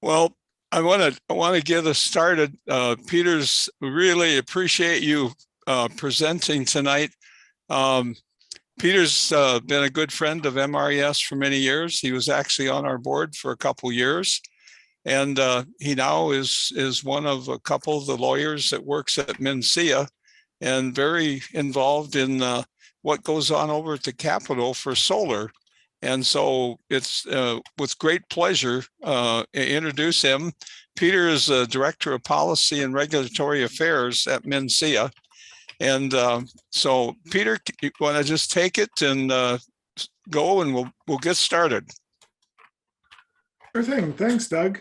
Well, I want to get us started. Peter's really appreciate you presenting tonight. Um, Peter's been a good friend of MRES for many years. He was actually on our board for a couple years, and he now is one of a couple of the lawyers that works at MnSEIA, and very involved in what goes on over at the Capitol for solar. And so it's with great pleasure introduce him. Peter is the Director of Policy and Regulatory Affairs at MnSEIA. And so Peter, you want to just take it and go, and we'll get started. Sure thing. Thanks, Doug.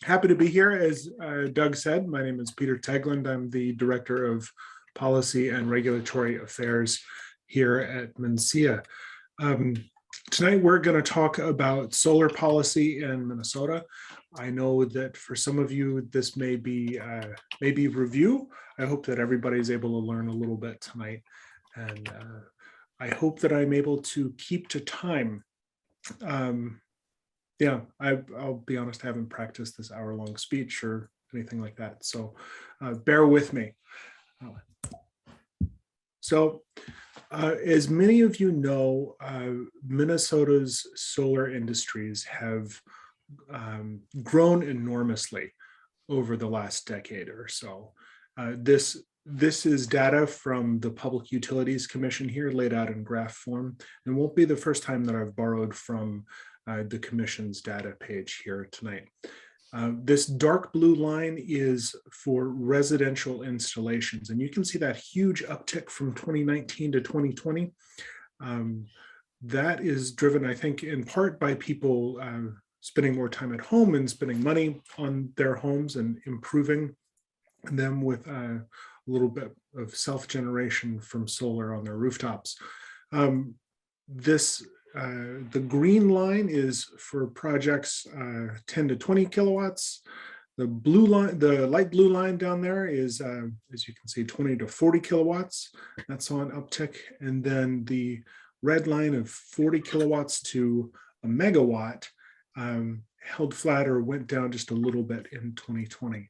Happy to be here. As Doug said, my name is Peter Teigland. I'm the Director of Policy and Regulatory Affairs here at MnSEIA. Tonight, we're going to talk about solar policy in Minnesota. I know that for some of you, this may be review. I hope that everybody's able to learn a little bit tonight. And I hope that I'm able to keep to time. Yeah, I'll be honest, I haven't practiced this hour-long speech or anything like that. So bear with me. As many of you know, Minnesota's solar industries have grown enormously over the last decade or so. This is data from the Public Utilities Commission here, laid out in graph form, and won't be the first time that I've borrowed from the Commission's data page here tonight. This dark blue line is for residential installations, and you can see that huge uptick from 2019 to 2020. That is driven, I think, in part by people spending more time at home and spending money on their homes and improving them with a little bit of self-generation from solar on their rooftops. The green line is for projects 10 to 20 kilowatts. The blue line, the light blue line down there is, as you can see, 20 to 40 kilowatts. That's on uptick. And then the red line of 40 kilowatts to a megawatt held flat or went down just a little bit in 2020.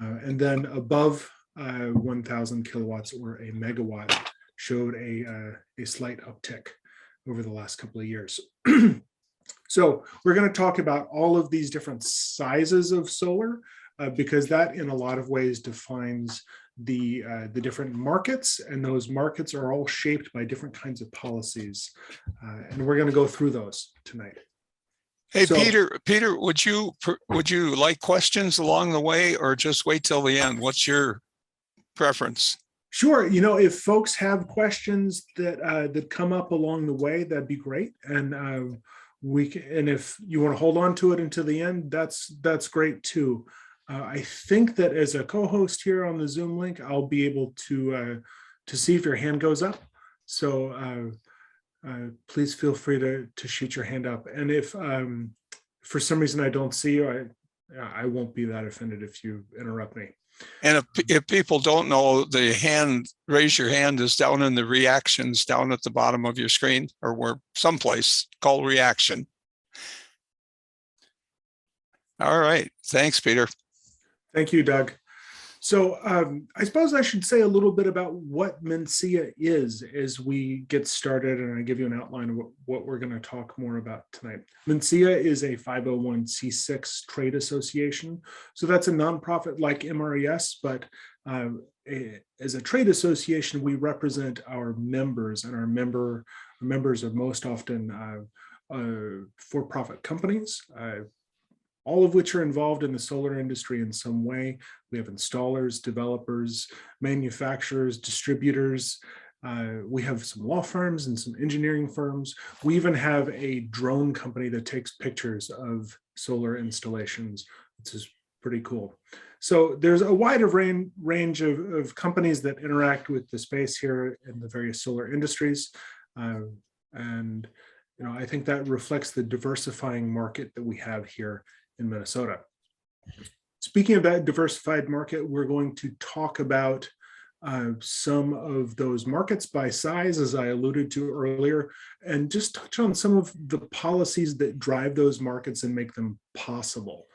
And then above 1,000 kilowatts or a megawatt showed a slight uptick over the last couple of years. So we're going to talk about all of these different sizes of solar because that in a lot of ways defines the different markets, and those markets are all shaped by different kinds of policies. And we're going to go through those tonight. Hey, so, Peter, would you like questions along the way, or just wait till the end? What's your preference? Sure. You know, if folks have questions that come up along the way, that'd be great. And we can, and if you want to hold on to it until the end, that's great too. I think that as a co-host here on the Zoom link, I'll be able to see if your hand goes up. So please feel free to shoot your hand up. And if for some reason I don't see you, I won't be that offended if you interrupt me. And if people don't know, the hand, raise your hand is down in the reactions down at the bottom of your screen, or where someplace called reaction. All right. Thanks, Peter. Thank you, Doug. So I suppose I should say a little bit about what MnSEIA is as we get started, and I give you an outline of what we're going to talk more about tonight. MnSEIA is a 501c6 trade association. So that's a nonprofit like MRES, but as a trade association, we represent our members, and our members are most often for-profit companies, all of which are involved in the solar industry in some way. We have installers, developers, manufacturers, distributors. We have some law firms and some engineering firms. We even have a drone company that takes pictures of solar installations, which is pretty cool. So there's a wide range of companies that interact with the space here in the various solar industries. And you know, I think that reflects the diversifying market that we have here in Minnesota. Speaking of that diversified market, we're going to talk about some of those markets by size, as I alluded to earlier, and just touch on some of the policies that drive those markets and make them possible.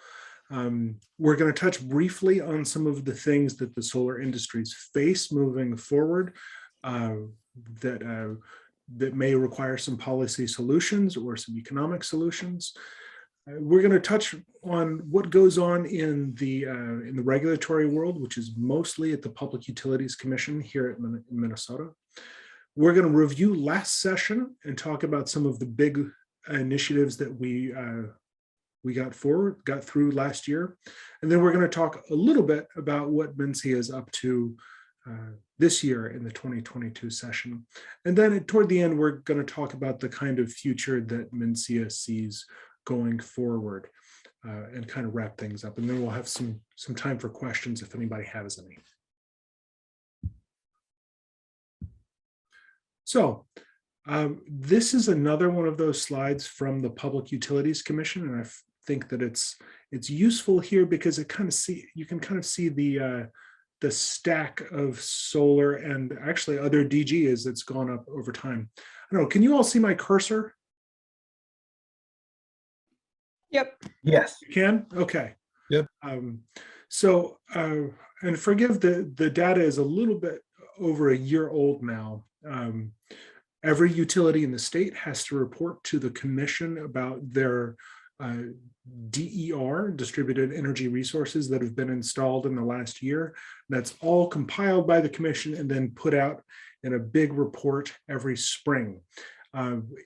We're going to touch briefly on some of the things that the solar industries face moving forward that may require some policy solutions or some economic solutions. We're going to touch on what goes on in the regulatory world, which is mostly at the Public Utilities Commission here in Minnesota. We're going to review last session and talk about some of the big initiatives that we got through last year. And then we're going to talk a little bit about what MnSEIA is up to this year in the 2022 session. And then toward the end, we're going to talk about the kind of future that MnSEIA sees going forward and kind of wrap things up. And then we'll have some time for questions if anybody has any. So this is another one of those slides from the Public Utilities Commission, and I think that it's useful here because you can kind of see the stack of solar and actually other DG as it's gone up over time. I don't know, can you all see my cursor? Yep. Yes. You can? Okay. Yep. And forgive the data is a little bit over a year old now. Every utility in the state has to report to the commission about their DER, distributed energy resources, that have been installed in the last year. That's all compiled by the commission and then put out in a big report every spring.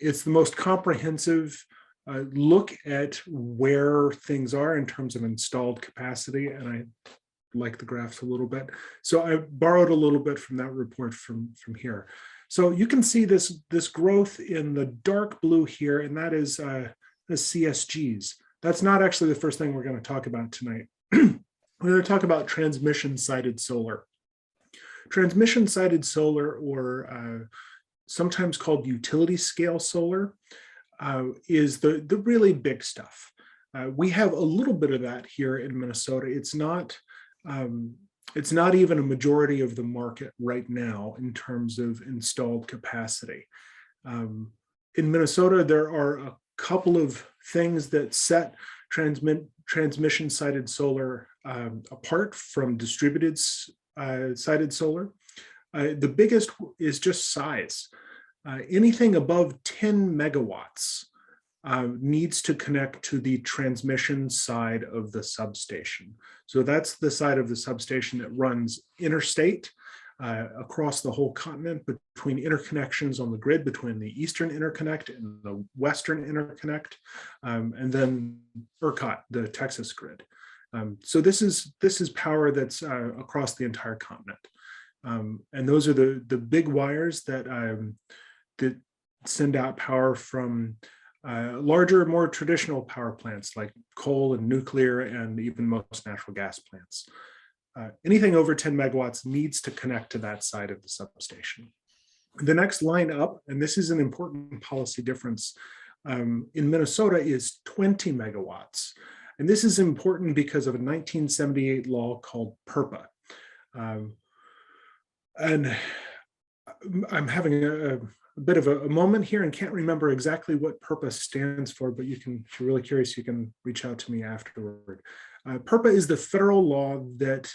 It's the most comprehensive look at where things are in terms of installed capacity, and I like the graphs a little bit. So I borrowed a little bit from that report from here. So you can see this growth in the dark blue here, and that is the CSGs. That's not actually the first thing we're going to talk about tonight. We're going to talk about transmission-sided solar. Transmission-sided solar, or sometimes called utility-scale solar, is the really big stuff. We have a little bit of that here in Minnesota. It's not even a majority of the market right now in terms of installed capacity. In Minnesota, there are a couple of things that set transmission-sided solar apart from distributed sided solar. The biggest is just size. Anything above 10 megawatts needs to connect to the transmission side of the substation. So that's the side of the substation that runs interstate across the whole continent, between interconnections on the grid, between the Eastern Interconnect and the Western Interconnect, and then ERCOT, the Texas grid. So this is power that's across the entire continent. And those are the big wires that send out power from larger, more traditional power plants like coal and nuclear and even most natural gas plants. Anything over 10 megawatts needs to connect to that side of the substation. The next line up, and this is an important policy difference, in Minnesota is 20 megawatts. And this is important because of a 1978 law called PURPA. And I'm having a bit of a moment here and can't remember exactly what PURPA stands for, but if you're really curious, you can reach out to me afterward. PURPA is the federal law that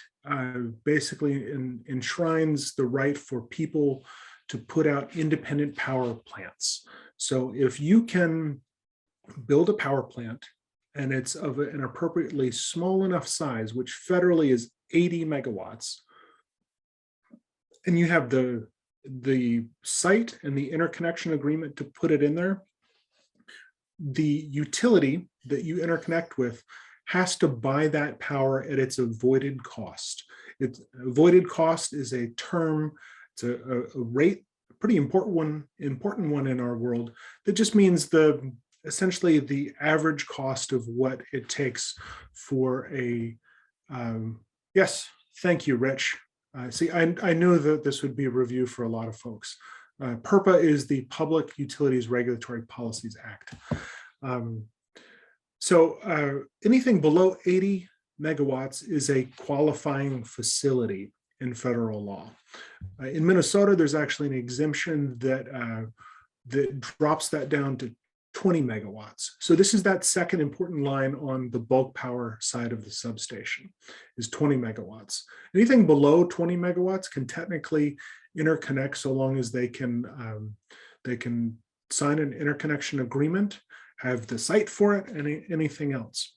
basically enshrines the right for people to put out independent power plants. So if you can build a power plant and it's of an appropriately small enough size, which federally is 80 megawatts, and you have the site and the interconnection agreement to put it in there, the utility that you interconnect with has to buy that power at its avoided cost. Its avoided cost is a term, it's a rate, a pretty important one in our world, that just means essentially the average cost of what it takes for a, yes, thank you, Rich. See, I knew that this would be a review for a lot of folks. PURPA is the Public Utilities Regulatory Policies Act. So anything below 80 megawatts is a qualifying facility. in federal law. In Minnesota, there's actually an exemption that drops that down to 20 megawatts. So this is that second important line on the bulk power side of the substation, is 20 megawatts. Anything below 20 megawatts can technically interconnect so long as they can sign an interconnection agreement, have the site for it, and anything else.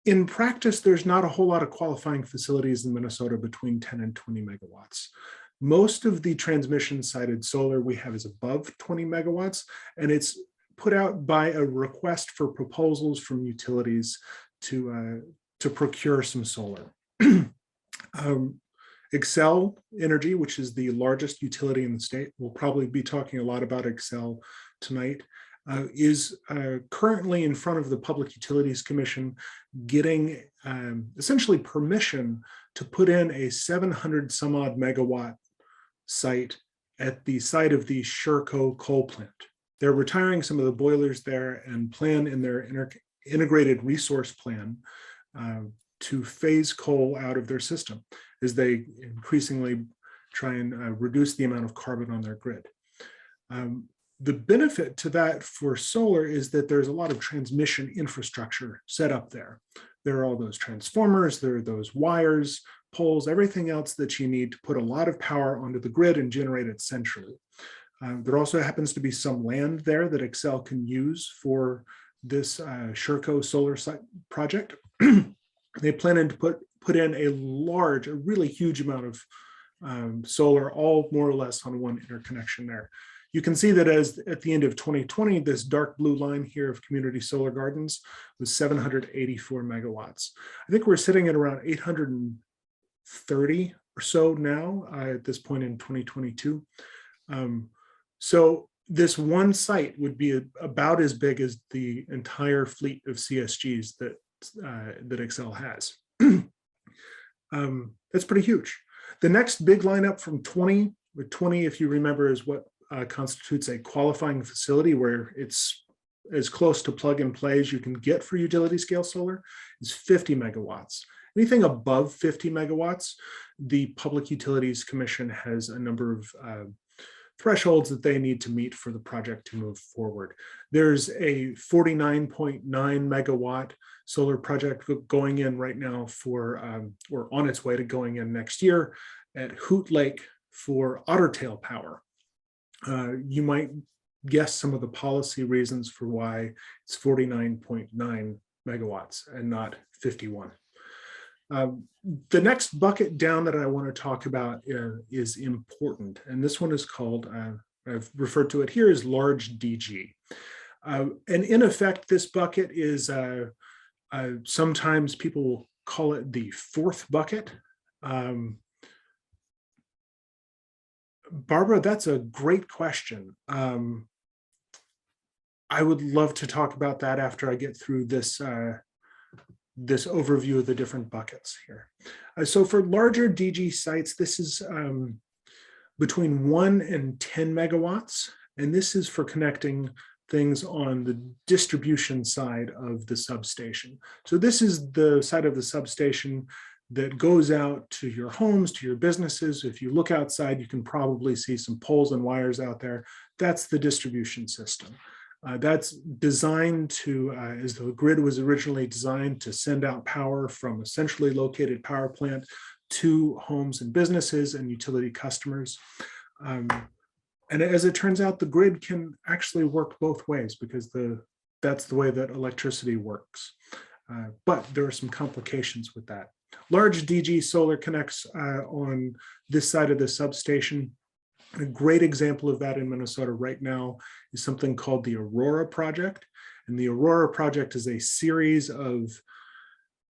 In practice, there's not a whole lot of qualifying facilities in Minnesota between 10 and 20 megawatts. Most of the transmission-sided solar we have is above 20 megawatts, and it's put out by a request for proposals from utilities to procure some solar. Xcel Energy, which is the largest utility in the state, we'll probably be talking a lot about Xcel tonight, is currently in front of the Public Utilities Commission getting essentially permission to put in a 700 some odd megawatt site at the site of the Sherco coal plant. They're retiring some of the boilers there and plan in their integrated resource plan to phase coal out of their system as they increasingly try and reduce the amount of carbon on their grid. The benefit to that for solar is that there's a lot of transmission infrastructure set up there. There are all those transformers, there are those wires, poles, everything else that you need to put a lot of power onto the grid and generate it centrally. There also happens to be some land there that Xcel can use for this Sherco solar site project. They plan to put in a really huge amount of solar, all more or less on one interconnection there. You can see that as at the end of 2020, this dark blue line here of community solar gardens was 784 megawatts. I think we're sitting at around 830 or so now at this point in 2022. So this one site would be about as big as the entire fleet of CSGs that Xcel has. That's pretty huge. The next big lineup from 20, if you remember, is what constitutes a qualifying facility, where it's as close to plug and play as you can get for utility scale solar, is 50 megawatts. Anything above 50 megawatts, the Public Utilities Commission has a number of thresholds that they need to meet for the project to move forward. There's a 49.9 megawatt solar project going in right now for, or on its way to going in next year at Hoot Lake for Otter Tail power. You might guess some of the policy reasons for why it's 49.9 megawatts and not 51. The next bucket down that I want to talk about is important, and this one is called, I've referred to it here as large DG. And in effect, this bucket is, sometimes people will call it the fourth bucket. Barbara, that's a great question. I would love to talk about that after I get through this this overview of the different buckets here. So for larger DG sites, this is between 1 and 10 megawatts, and this is for connecting things on the distribution side of the substation. So this is the side of the substation that goes out to your homes, to your businesses. If you look outside, you can probably see some poles and wires out there. That's the distribution system. That's designed to, as the grid was originally designed, to send out power from a centrally located power plant to homes and businesses and utility customers. And as it turns out, the grid can actually work both ways, because that's the way that electricity works. But there are some complications with that. Large DG solar connects on this side of the substation. A great example of that in Minnesota right now is something called the Aurora Project. And the Aurora Project is a series of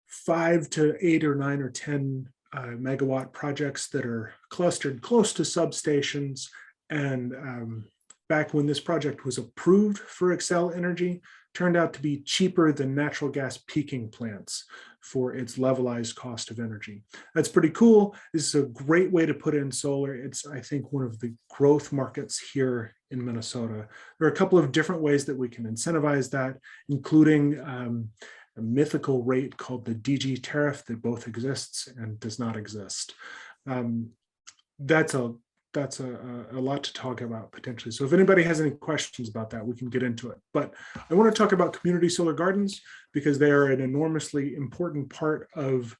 5 to 8 or 9 or 10 megawatt projects that are clustered close to substations. And back when this project was approved for Xcel Energy, turned out to be cheaper than natural gas peaking plants for its levelized cost of energy. That's pretty cool. This is a great way to put in solar. It's, I think, one of the growth markets here in Minnesota. There are a couple of different ways that we can incentivize that, including a mythical rate called the DG tariff that both exists and does not exist. That's a lot to talk about potentially. So if anybody has any questions about that, we can get into it. But I want to talk about community solar gardens because they are an enormously important part of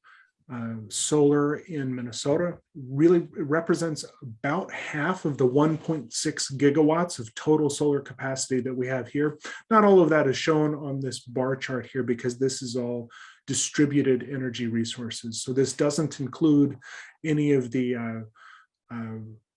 solar in Minnesota. Really represents about half of the 1.6 gigawatts of total solar capacity that we have here. Not all of that is shown on this bar chart here because this is all distributed energy resources. So this doesn't include any of the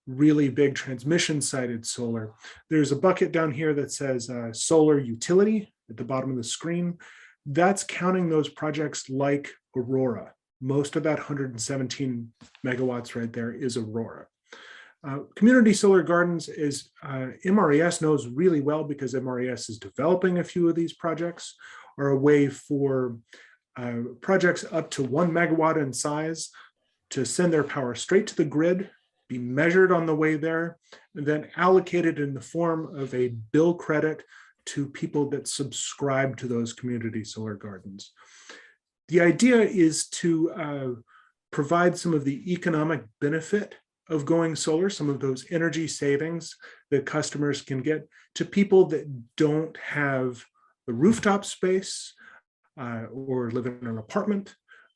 really big transmission sided solar. There's a bucket down here that says solar utility at the bottom of the screen. That's counting those projects like Aurora. Most of that 117 megawatts right there is Aurora. Community solar gardens is MRES knows really well because MRES is developing a few of these projects, are a way for projects up to 1 megawatt in size to send their power straight to the grid, be measured on the way there, and then allocated in the form of a bill credit to people that subscribe to those community solar gardens. The idea is to provide some of the economic benefit of going solar, some of those energy savings that customers can get to people that don't have the rooftop space or live in an apartment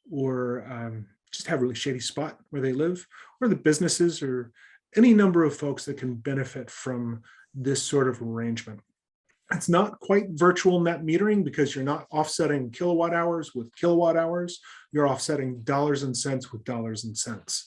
or just have a really shady spot where they live, or the businesses or any number of folks that can benefit from this sort of arrangement. It's not quite virtual net metering because you're not offsetting kilowatt hours with kilowatt hours. You're offsetting dollars and cents with dollars and cents.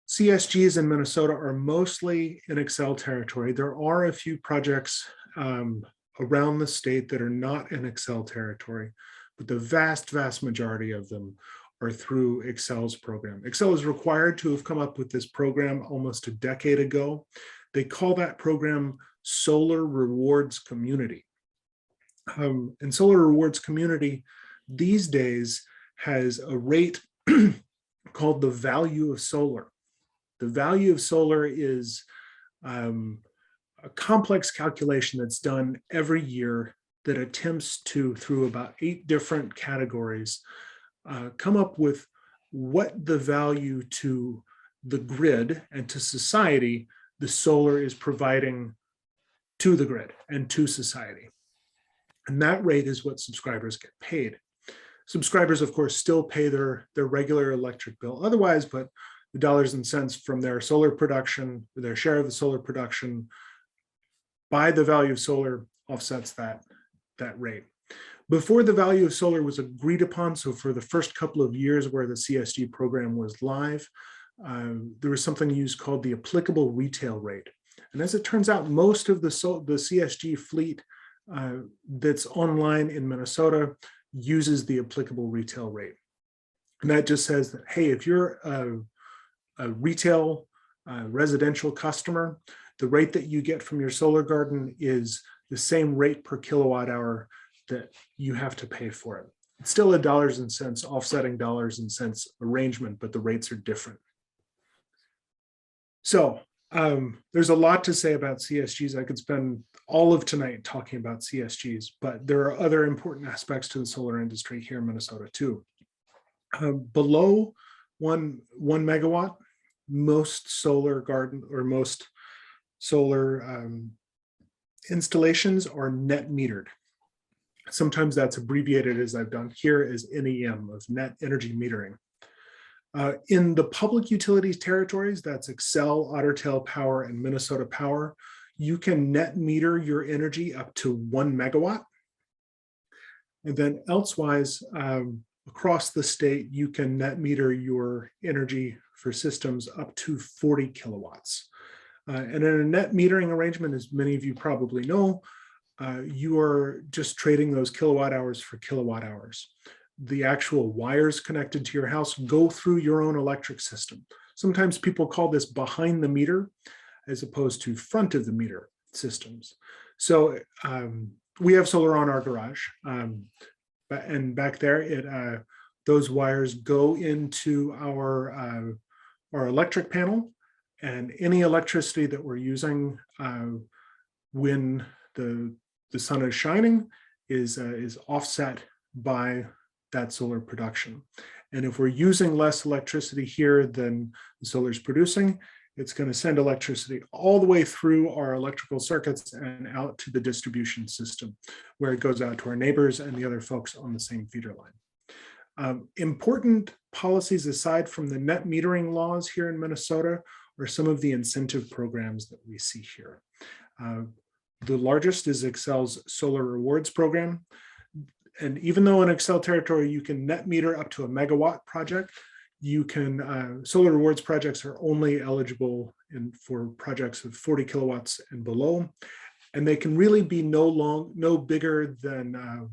CSGs in Minnesota are mostly in Excel territory. There are a few projects around the state that are not in Excel territory, but the vast majority of them are through Excel's program. Excel is required to have come up with this program almost a decade ago. They call that program Solar Rewards Community. And Solar Rewards Community these days has a rate called the value of solar. The value of solar is a complex calculation that's done every year that attempts to, through about 8 different categories, come up with what the value to the grid and to society the solar is providing to the grid and to society. And that rate is what subscribers get paid. Subscribers, of course, still pay their regular electric bill otherwise, but the dollars and cents from their solar production, their share of the solar production by the value of solar offsets that rate. Before the value of solar was agreed upon, so for the first couple of years where the CSG program was live, there was something used called the applicable retail rate. And as it turns out, most of the CSG fleet that's online in Minnesota uses the applicable retail rate. And that just says that, hey, if you're a retail residential customer, the rate that you get from your solar garden is the same rate per kilowatt hour that you have to pay for it. It's still a dollars and cents offsetting dollars and cents arrangement, but the rates are different. So there's a lot to say about CSGs. I could spend all of tonight talking about CSGs, but there are other important aspects to the solar industry here in Minnesota too. Below one megawatt, most solar garden or most solar installations are net metered. Sometimes that's abbreviated, as I've done here, as NEM, of net energy metering. In the public utilities territories, that's Excel, Otter Tail Power, and Minnesota Power, you can net meter your energy up to 1 megawatt. And then elsewise, across the state, you can net meter your energy for systems up to 40 kilowatts. And in a net metering arrangement, as many of you probably know, you are just trading those kilowatt hours for kilowatt hours. The actual wires connected to your house go through your own electric system. Sometimes people call this behind the meter as opposed to front of the meter systems. So we have solar on our garage, and back there, those wires go into our electric panel, and any electricity that we're using when the sun is shining is offset by that solar production. And if we're using less electricity here than the solar is producing, it's going to send electricity all the way through our electrical circuits and out to the distribution system, where it goes out to our neighbors and the other folks on the same feeder line. Important policies aside from the net metering laws here in Minnesota are some of the incentive programs that we see here. The largest is Xcel's Solar Rewards program. And even though in Xcel territory, you can net meter up to a megawatt project, you can, solar rewards projects are only eligible for projects of 40 kilowatts and below. And they can really be no bigger than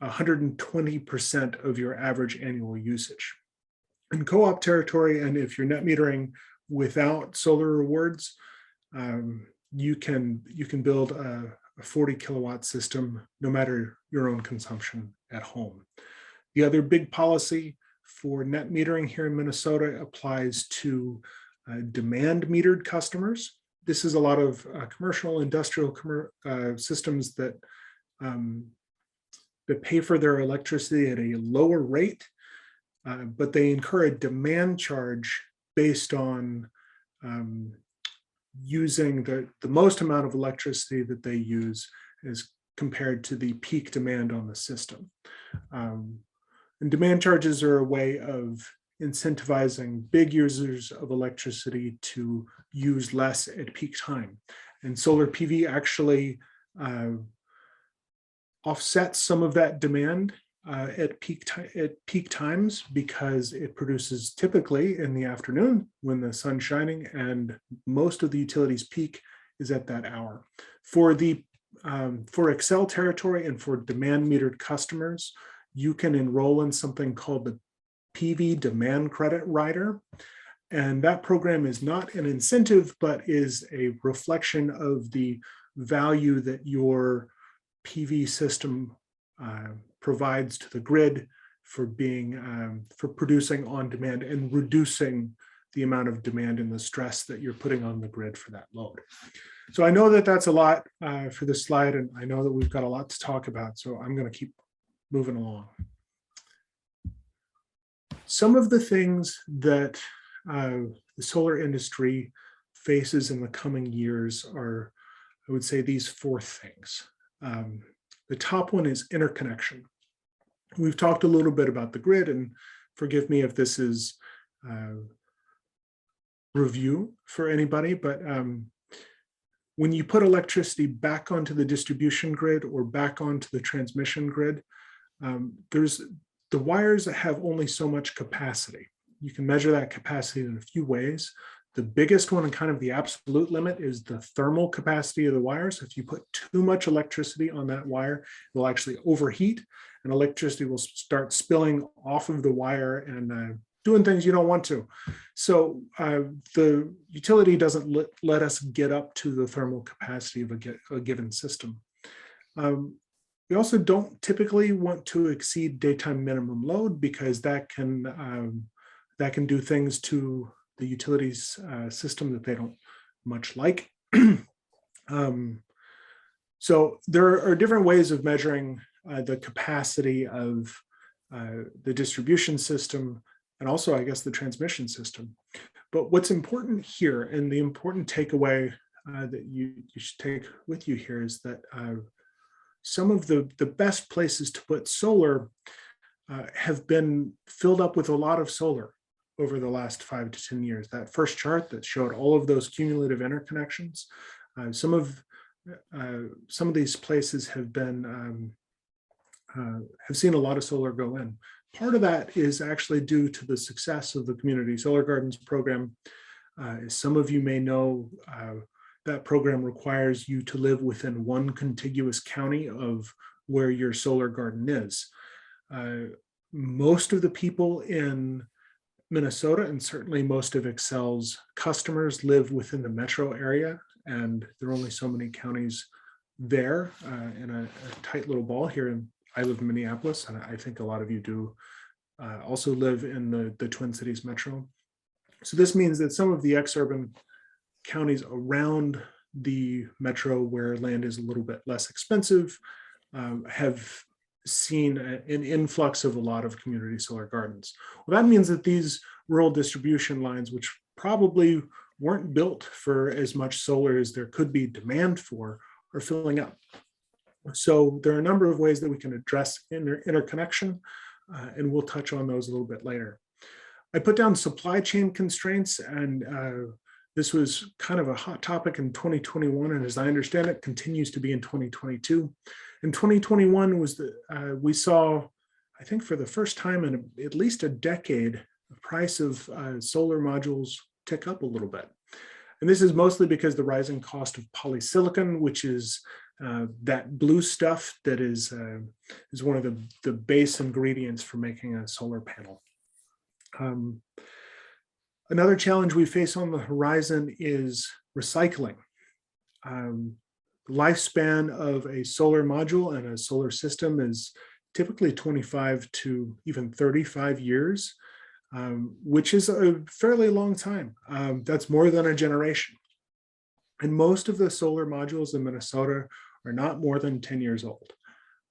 120% of your average annual usage. In co-op territory, and if you're net metering without solar rewards, you can build a 40 kilowatt system, no matter your own consumption at home. The other big policy for net metering here in Minnesota applies to demand metered customers. This is a lot of commercial, industrial systems that pay for their electricity at a lower rate, but they incur a demand charge based on using the most amount of electricity that they use as compared to the peak demand on the system. And demand charges are a way of incentivizing big users of electricity to use less at peak time. And solar PV actually offsets some of that demand at peak times, because it produces typically in the afternoon when the sun's shining, and most of the utilities peak is at that hour. For Xcel territory and for demand metered customers, you can enroll in something called the PV Demand Credit Rider. And that program is not an incentive, but is a reflection of the value that your PV system provides to the grid for producing on demand and reducing the amount of demand and the stress that you're putting on the grid for that load. So I know that that's a lot for this slide, and I know that we've got a lot to talk about, so I'm going to keep moving along. Some of the things that the solar industry faces in the coming years are, I would say, these four things. The top one is interconnection. We've talked a little bit about the grid, and forgive me if this is review for anybody, but when you put electricity back onto the distribution grid or back onto the transmission grid, the wires have only so much capacity. You can measure that capacity in a few ways. The biggest one and kind of the absolute limit is the thermal capacity of the wires. If you put too much electricity on that wire, it will actually overheat, and electricity will start spilling off of the wire and doing things you don't want to. So the utility doesn't let us get up to the thermal capacity of a given system. We also don't typically want to exceed daytime minimum load, because that can do things to the utilities system that they don't much like. So there are different ways of measuring the capacity of the distribution system, and also, I guess, the transmission system. But what's important here, and the important takeaway that you should take with you here, is that some of the best places to put solar have been filled up with a lot of solar over the last 5 to 10 years. That first chart that showed all of those cumulative interconnections, some of these places have seen a lot of solar go in. Part of that is actually due to the success of the Community Solar Gardens program. As some of you may know, that program requires you to live within one contiguous county of where your solar garden is. Most of the people in Minnesota, and certainly most of Xcel's customers, live within the metro area, and there are only so many counties there in a tight little ball here. And I live in Minneapolis, and I think a lot of you do also live in the Twin Cities metro. So this means that some of the exurban counties around the metro, where land is a little bit less expensive, have seen an influx of a lot of community solar gardens. Well, that means that these rural distribution lines, which probably weren't built for as much solar as there could be demand for, are filling up. So there are a number of ways that we can address interconnection, and we'll touch on those a little bit later. I put down supply chain constraints, and this was kind of a hot topic in 2021, and as I understand it, continues to be in 2022. In 2021 was we saw, I think for the first time in at least a decade, the price of solar modules tick up a little bit. And this is mostly because the rising cost of polysilicon, which is that blue stuff that is one of the base ingredients for making a solar panel. Another challenge we face on the horizon is recycling. Lifespan of a solar module and a solar system is typically 25 to even 35 years, which is a fairly long time. That's more than a generation. And most of the solar modules in Minnesota are not more than 10 years old.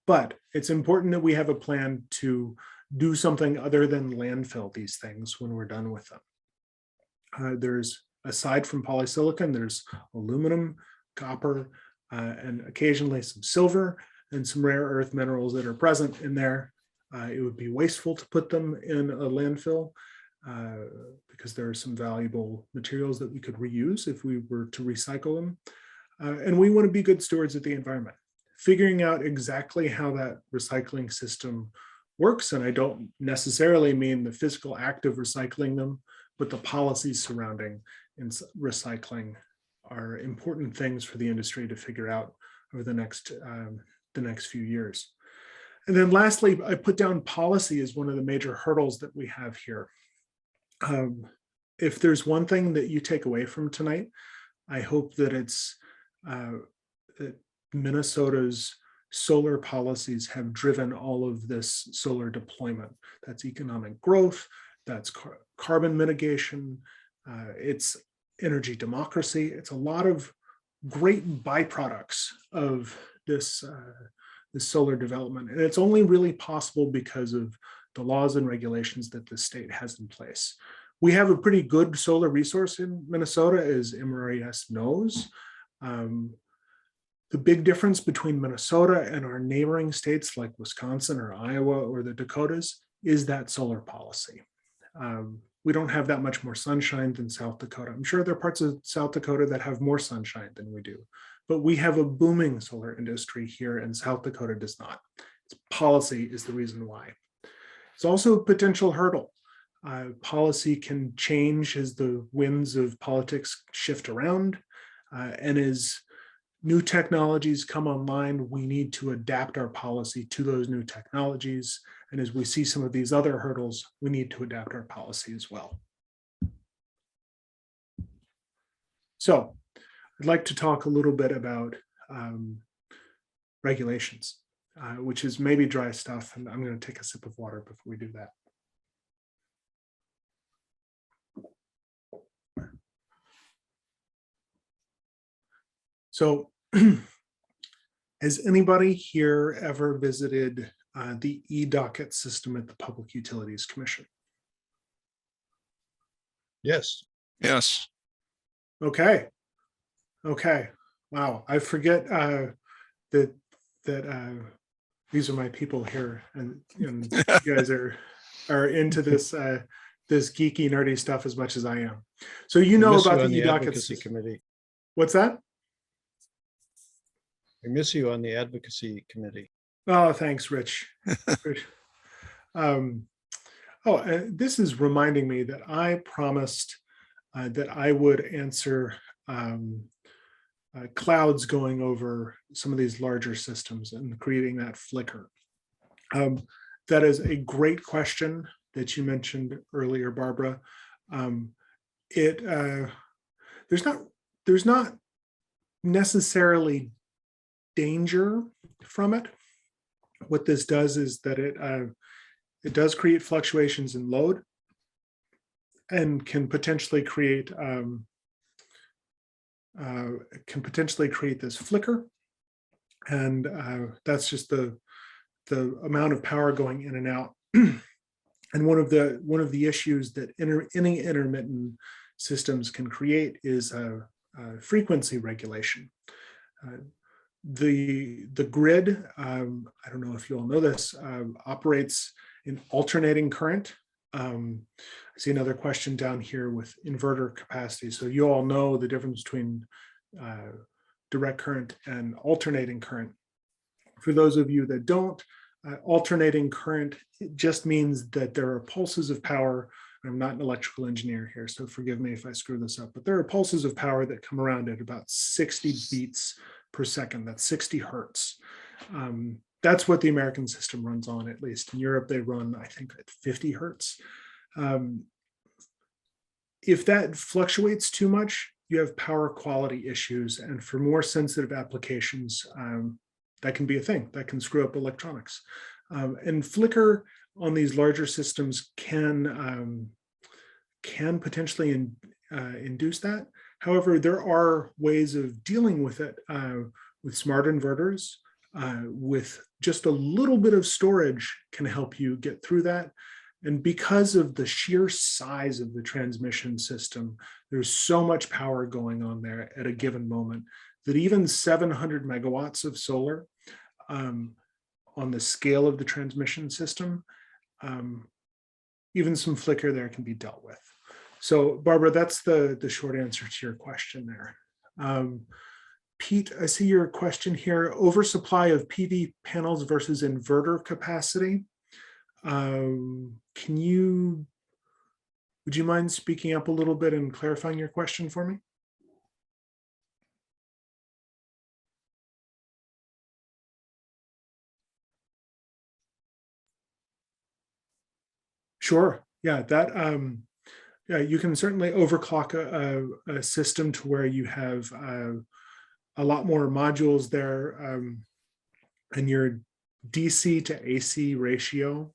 But it's important that we have a plan to do something other than landfill these things when we're done with them. There's, aside from polysilicon, there's aluminum, copper, and occasionally some silver and some rare earth minerals that are present in there. It would be wasteful to put them in a landfill because there are some valuable materials that we could reuse if we were to recycle them. And we want to be good stewards of the environment. Figuring out exactly how that recycling system works, and I don't necessarily mean the physical act of recycling them, but the policies surrounding recycling are important things for the industry to figure out over the next few years. And then lastly, I put down policy as one of the major hurdles that we have here. If there's one thing that you take away from tonight, I hope that it's that Minnesota's solar policies have driven all of this solar deployment. That's economic growth, that's carbon mitigation, it's energy democracy. It's a lot of great byproducts of this solar development. And it's only really possible because of the laws and regulations that the state has in place. We have a pretty good solar resource in Minnesota, as MRES knows. The big difference between Minnesota and our neighboring states like Wisconsin or Iowa or the Dakotas is that solar policy. We don't have that much more sunshine than South Dakota. I'm sure there are parts of South Dakota that have more sunshine than we do, but we have a booming solar industry here and South Dakota does not. Its policy is the reason why. It's also a potential hurdle. Policy can change as the winds of politics shift around, and as new technologies come online, we need to adapt our policy to those new technologies. And as we see some of these other hurdles, we need to adapt our policy as well. So I'd like to talk a little bit about regulations, which is maybe dry stuff. And I'm going to take a sip of water before we do that. So has anybody here ever visited the e-docket system at the Public Utilities Commission? Yes. Yes. Okay. Okay. Wow. I forget that these are my people here, and you guys are into this this geeky, nerdy stuff as much as I am. So you know about the e-docket committee. What's that? I miss you on the advocacy committee. Oh, thanks, Rich. This is reminding me that I promised that I would answer clouds going over some of these larger systems and creating that flicker. That is a great question that you mentioned earlier, Barbara. There's not necessarily danger from it. What this does is that it does create fluctuations in load and can potentially create this flicker. And that's just the amount of power going in and out. And one of the issues that any intermittent systems can create is a frequency regulation. The grid, I don't know if you all know this, operates in alternating current. I see another question down here with inverter capacity. So you all know the difference between direct current and alternating current. For those of you that don't, alternating current, it just means that there are pulses of power. I'm not an electrical engineer here, so forgive me if I screw this up, but there are pulses of power that come around at about 60 beats per second. That's 60 hertz. That's what the American system runs on, at least. In Europe, they run, I think, at 50 hertz. If that fluctuates too much, you have power quality issues. And for more sensitive applications, that can be a thing that can screw up electronics. And flicker on these larger systems can potentially induce that. However, there are ways of dealing with it with smart inverters, with just a little bit of storage can help you get through that. And because of the sheer size of the transmission system, there's so much power going on there at a given moment that even 700 megawatts of solar on the scale of the transmission system, even some flicker there can be dealt with. So Barbara, that's the short answer to your question there. Pete, I see your question here, oversupply of PV panels versus inverter capacity. Would you mind speaking up a little bit and clarifying your question for me? Sure. Yeah, that yeah, you can certainly overclock a system to where you have a lot more modules there, and your DC to AC ratio,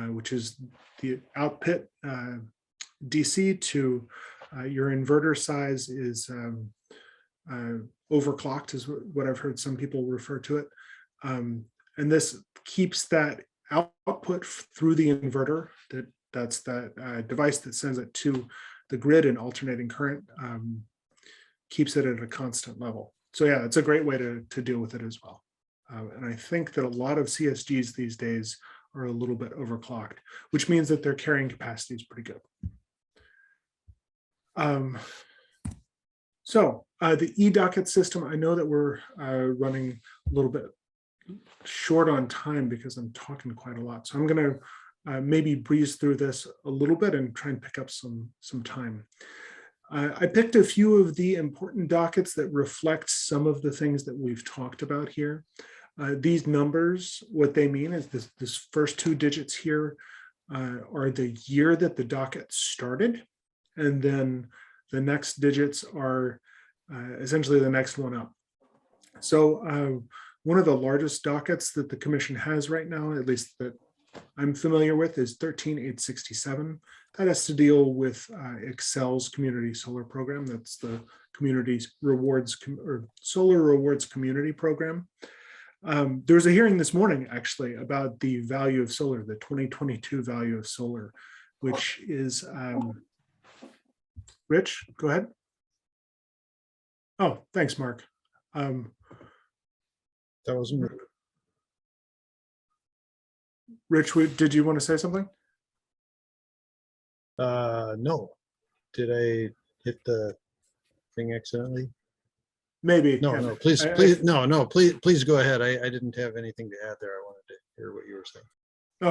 which is the output DC to your inverter size, is overclocked, is what I've heard some people refer to it. And this keeps that output through the inverter, that's that device that sends it to the grid in alternating current, keeps it at a constant level. So yeah, it's a great way to deal with it as well. And I think that a lot of CSGs these days are a little bit overclocked, which means that their carrying capacity is pretty good. So the eDocket system, I know that we're running a little bit short on time because I'm talking quite a lot. So I'm going to maybe breeze through this a little bit and try and pick up some time. I picked a few of the important dockets that reflect some of the things that we've talked about here. These numbers, what they mean is this first two digits here are the year that the docket started. And then the next digits are essentially the next one up. So one of the largest dockets that the commission has right now, at least that I'm familiar with, is 13867. That has to deal with Excel's community solar program. That's the community's rewards or solar rewards community program. There was a hearing this morning actually about the value of solar, the 2022 value of solar, which is, Rich, go ahead. Oh, thanks, Mark. That was me. Rich, did you want to say something? No. Did I hit the thing accidentally? Maybe. No, yeah. no, please, please go ahead. I didn't have anything to add there. I wanted to hear what you were saying.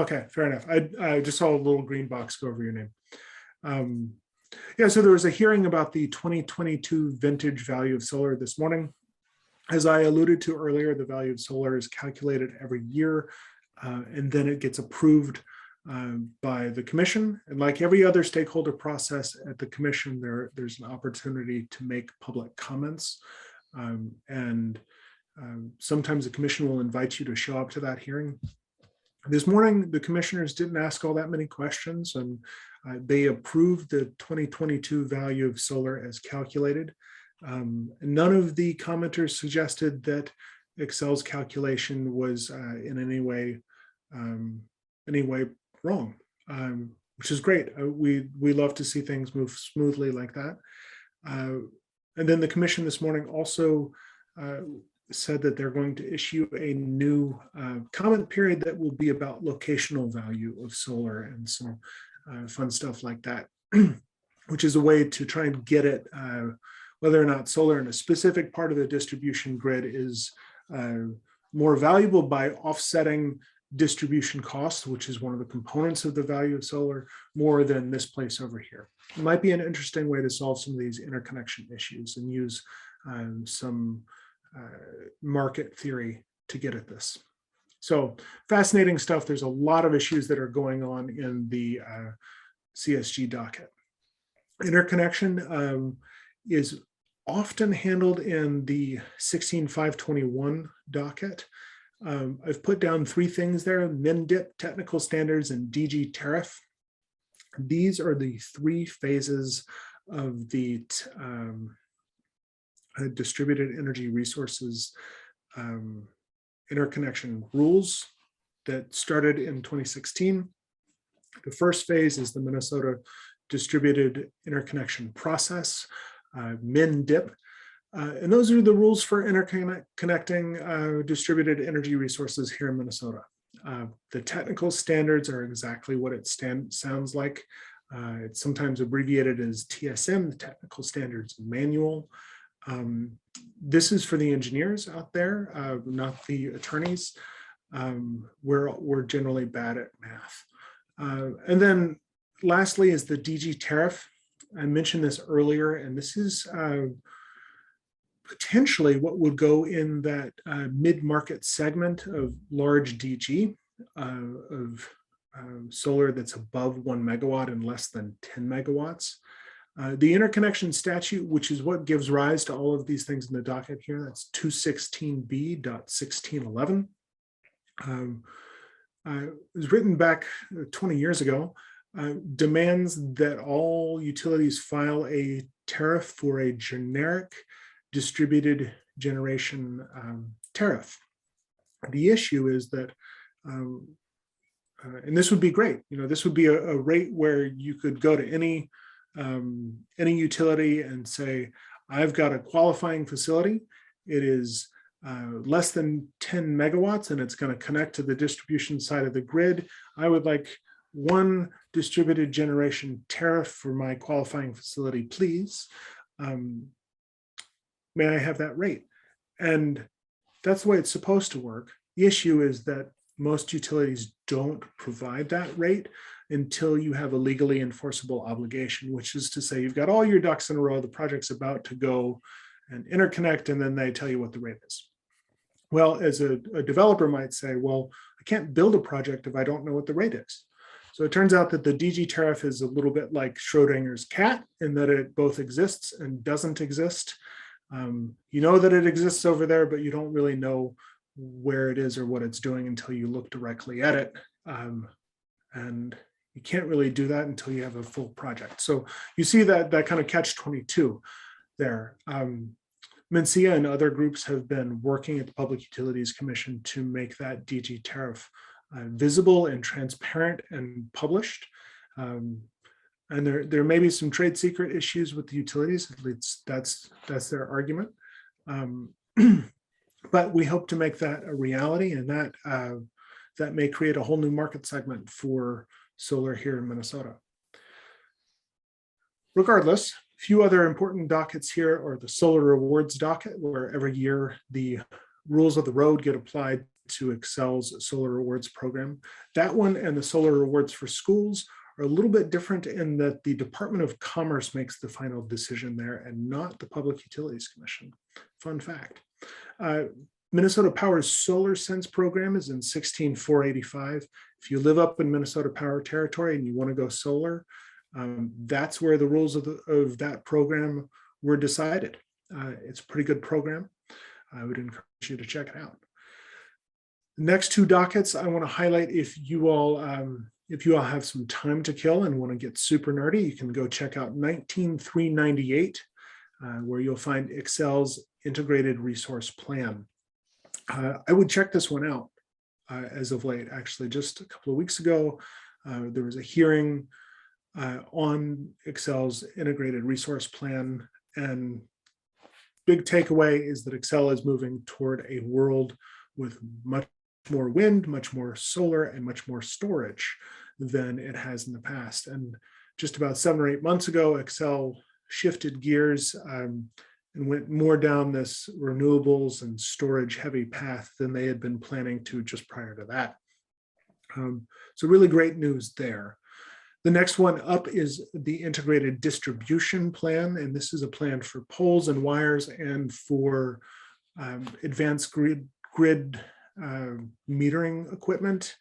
Okay, fair enough. I just saw a little green box go over your name. Yeah, so there was a hearing about the 2022 vintage value of solar this morning. As I alluded to earlier, the value of solar is calculated every year, and then it gets approved by the commission. And like every other stakeholder process at the commission, there's an opportunity to make public comments. Sometimes the commission will invite you to show up to that hearing. This morning, the commissioners didn't ask all that many questions, and they approved the 2022 value of solar as calculated. None of the commenters suggested that Excel's calculation was in any way wrong, which is great. We love to see things move smoothly like that. And then the commission this morning also said that they're going to issue a new comment period that will be about locational value of solar and some fun stuff like that, which is a way to try and get it whether or not solar in a specific part of the distribution grid is more valuable by offsetting distribution costs, which is one of the components of the value of solar, more than this place over here. It might be an interesting way to solve some of these interconnection issues and use some market theory to get at this. So fascinating stuff. There's a lot of issues that are going on in the CSG docket. Interconnection is often handled in the 16521 docket. I've put down 3 things there: MnDIP, technical standards, and DG tariff. These are the 3 phases of the distributed energy resources interconnection rules that started in 2016. The first phase is the Minnesota Distributed Interconnection Process, MnDIP. And those are the rules for interconnecting distributed energy resources here in Minnesota. The technical standards are exactly what it sounds like. It's sometimes abbreviated as TSM, the Technical Standards Manual. This is for the engineers out there, not the attorneys. We're generally bad at math. And then lastly is the DG tariff. I mentioned this earlier, and this is potentially what would go in that mid-market segment of large DG of solar that's above 1 megawatt and less than 10 megawatts. The interconnection statute, which is what gives rise to all of these things in the docket here, that's 216B.1611. It was written back 20 years ago, demands that all utilities file a tariff for a generic distributed generation tariff. The issue is that, and this would be great, this would be a rate where you could go to any utility and say, I've got a qualifying facility. It is less than 10 megawatts and it's going to connect to the distribution side of the grid. I would like 1 distributed generation tariff for my qualifying facility, please. May I have that rate? And that's the way it's supposed to work. The issue is that most utilities don't provide that rate until you have a legally enforceable obligation, which is to say you've got all your ducks in a row, the project's about to go and interconnect, and then they tell you what the rate is. Well, as a developer might say, well, I can't build a project if I don't know what the rate is. So it turns out that the DG tariff is a little bit like Schrodinger's cat in that it both exists and doesn't exist. You know that it exists over there, but you don't really know where it is or what it's doing until you look directly at it. And you can't really do that until you have a full project. So you see that kind of catch-22 there. MnSEIA and other groups have been working at the Public Utilities Commission to make that DG tariff visible and transparent and published. And there may be some trade secret issues with the utilities. At least that's their argument. But we hope to make that a reality, and that may create a whole new market segment for solar here in Minnesota. Regardless, a few other important dockets here are the solar awards docket, where every year the rules of the road get applied to Excel's solar awards program. That one and the solar awards for schools are a little bit different in that the Department of Commerce makes the final decision there and not the Public Utilities Commission. Fun fact. Minnesota Power's Solar Sense program is in 16485. If you live up in Minnesota Power territory and you want to go solar, that's where the rules of that program were decided. It's a pretty good program. I would encourage you to check it out. The next 2 dockets I want to highlight, if you all have some time to kill and want to get super nerdy, you can go check out 19398, where you'll find Excel's Integrated Resource Plan. I would check this one out as of late. Actually, just a couple of weeks ago, there was a hearing on Excel's integrated resource plan, and big takeaway is that Excel is moving toward a world with much more wind, much more solar, and much more storage than it has in the past. And just about 7 or 8 months ago, Excel shifted gears and went more down this renewables and storage heavy path than they had been planning to just prior to that. So really great news there. The next one up is the integrated distribution plan, and this is a plan for poles and wires and for advanced grid metering equipment,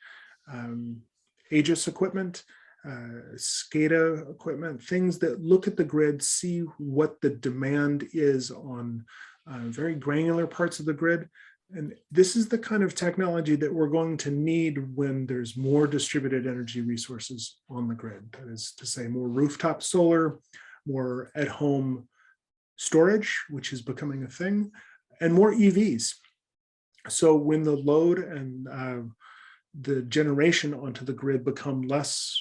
Aegis equipment, SCADA equipment, things that look at the grid, see what the demand is on very granular parts of the grid. And this is the kind of technology that we're going to need when there's more distributed energy resources on the grid. That is to say, more rooftop solar, more at-home storage, which is becoming a thing, and more EVs. So when the load and the generation onto the grid become less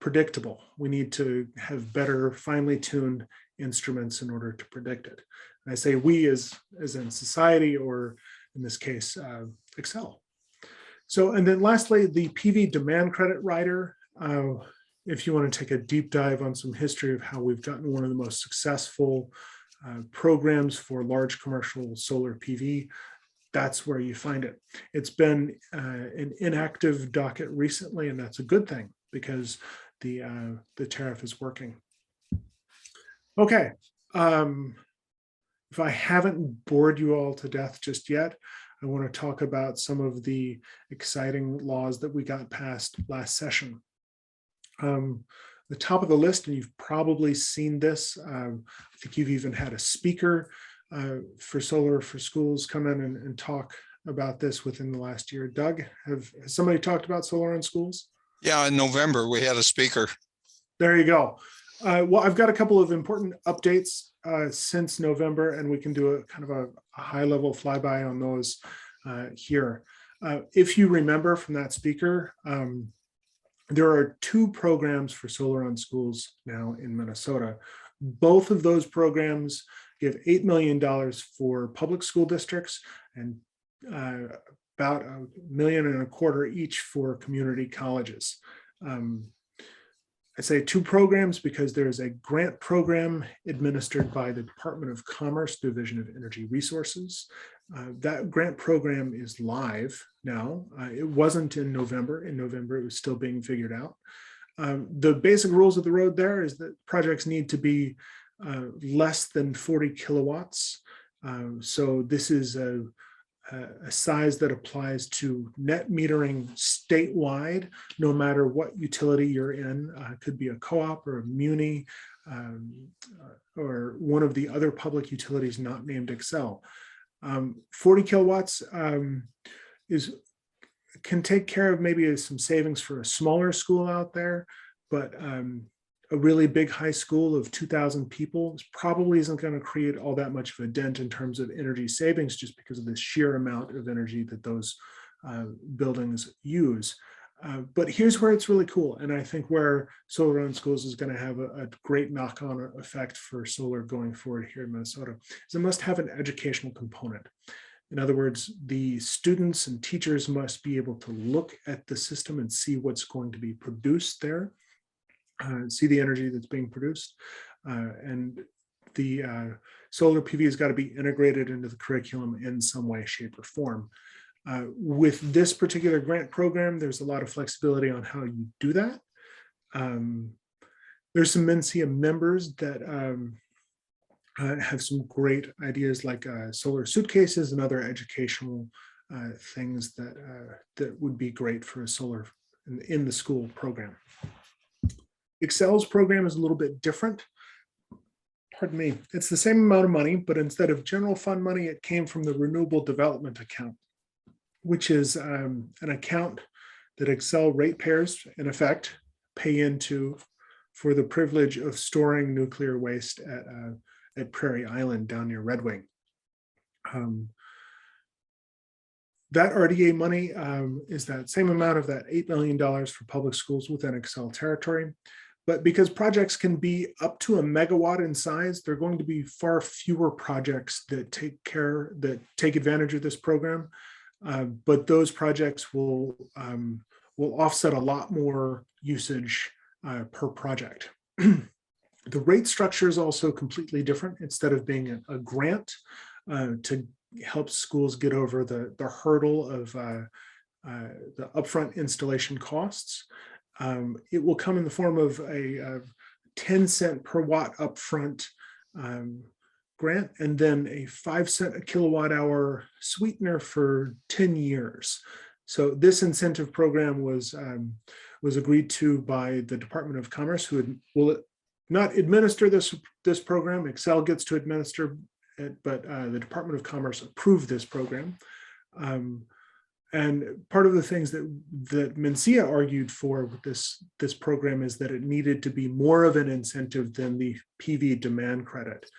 predictable, we need to have better, finely tuned instruments in order to predict it. And I say we as in society, or in this case, Excel. So, and then lastly, the PV demand credit rider. If you want to take a deep dive on some history of how we've gotten one of the most successful programs for large commercial solar PV, that's where you find it. It's been an inactive docket recently, and that's a good thing because the tariff is working. Okay. If I haven't bored you all to death just yet, I want to talk about some of the exciting laws that we got passed last session. The top of the list, and you've probably seen this, I think you've even had a speaker for Solar for Schools come in and talk about this within the last year. Doug, has somebody talked about solar in schools? Yeah, in November, we had a speaker. There you go. Well, I've got a couple of important updates since November, and we can do a kind of a high-level flyby on those here. If you remember from that speaker, there are 2 programs for solar on schools now in Minnesota. Both of those programs give $8 million for public school districts and about $1.25 million each for community colleges. I say 2 programs because there's a grant program administered by the Department of Commerce Division of Energy Resources. That grant program is live now. It wasn't in November. In November, it was still being figured out. The basic rules of the road there is that projects need to be less than 40 kilowatts. So this is a size that applies to net metering statewide, no matter what utility you're in. It could be a co-op or a muni or one of the other public utilities not named Excel. 40 kilowatts can take care of maybe some savings for a smaller school out there, but a really big high school of 2,000 people probably isn't going to create all that much of a dent in terms of energy savings, just because of the sheer amount of energy that those buildings use. But here's where it's really cool, and I think where solar on schools is going to have a great knock-on effect for solar going forward here in Minnesota, is it must have an educational component. In other words, the students and teachers must be able to look at the system and see what's going to be produced there, see the energy that's being produced, and the solar PV has got to be integrated into the curriculum in some way, shape, or form. With this particular grant program, there's a lot of flexibility on how you do that. There's some MnSEIA members that have some great ideas like solar suitcases and other educational things that would be great for a solar in the school program. Excel's program is a little bit different. Pardon me. It's the same amount of money, but instead of general fund money, it came from the Renewable Development Account, which is an account that Excel ratepayers, in effect, pay into for the privilege of storing nuclear waste at Prairie Island down near Red Wing. That RDA money is that same amount of that $8 million for public schools within Excel territory. But because projects can be up to a megawatt in size, there are going to be far fewer projects that take advantage of this program. But those projects will offset a lot more usage per project. The rate structure is also completely different. Instead of being a grant to help schools get over the hurdle of the upfront installation costs, it will come in the form of a 10 cent per watt upfront grant, and then a 5 cent a kilowatt hour sweetener for 10 years. So this incentive program was agreed to by the Department of Commerce, who will not administer this program. Excel gets to administer it, but the Department of Commerce approved this program. And part of the things that MnSEIA argued for with this program is that it needed to be more of an incentive than the PV demand credit,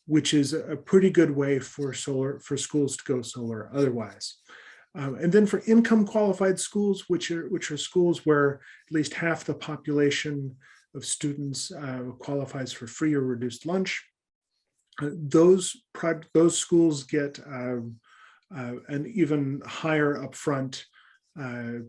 which is a pretty good way for schools to go solar otherwise. And then for income qualified schools, which are schools where at least half the population of students qualifies for free or reduced lunch, those schools get an even higher upfront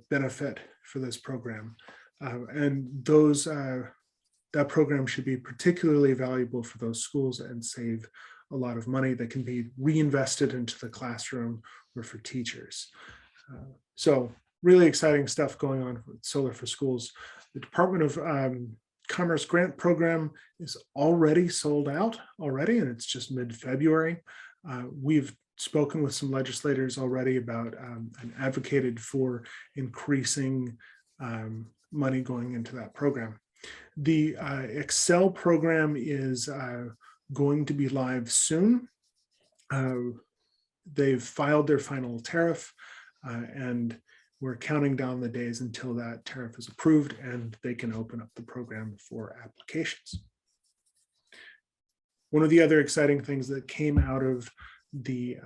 benefit for this program. And that program should be particularly valuable for those schools and save a lot of money that can be reinvested into the classroom or for teachers. So really exciting stuff going on with Solar for Schools. The Department of Commerce grant program is already sold out already, and it's just mid-February. We've spoken with some legislators already about and advocated for increasing money going into that program. The Excel program is going to be live soon. They've filed their final tariff, and we're counting down the days until that tariff is approved and they can open up the program for applications. One of the other exciting things that came out of the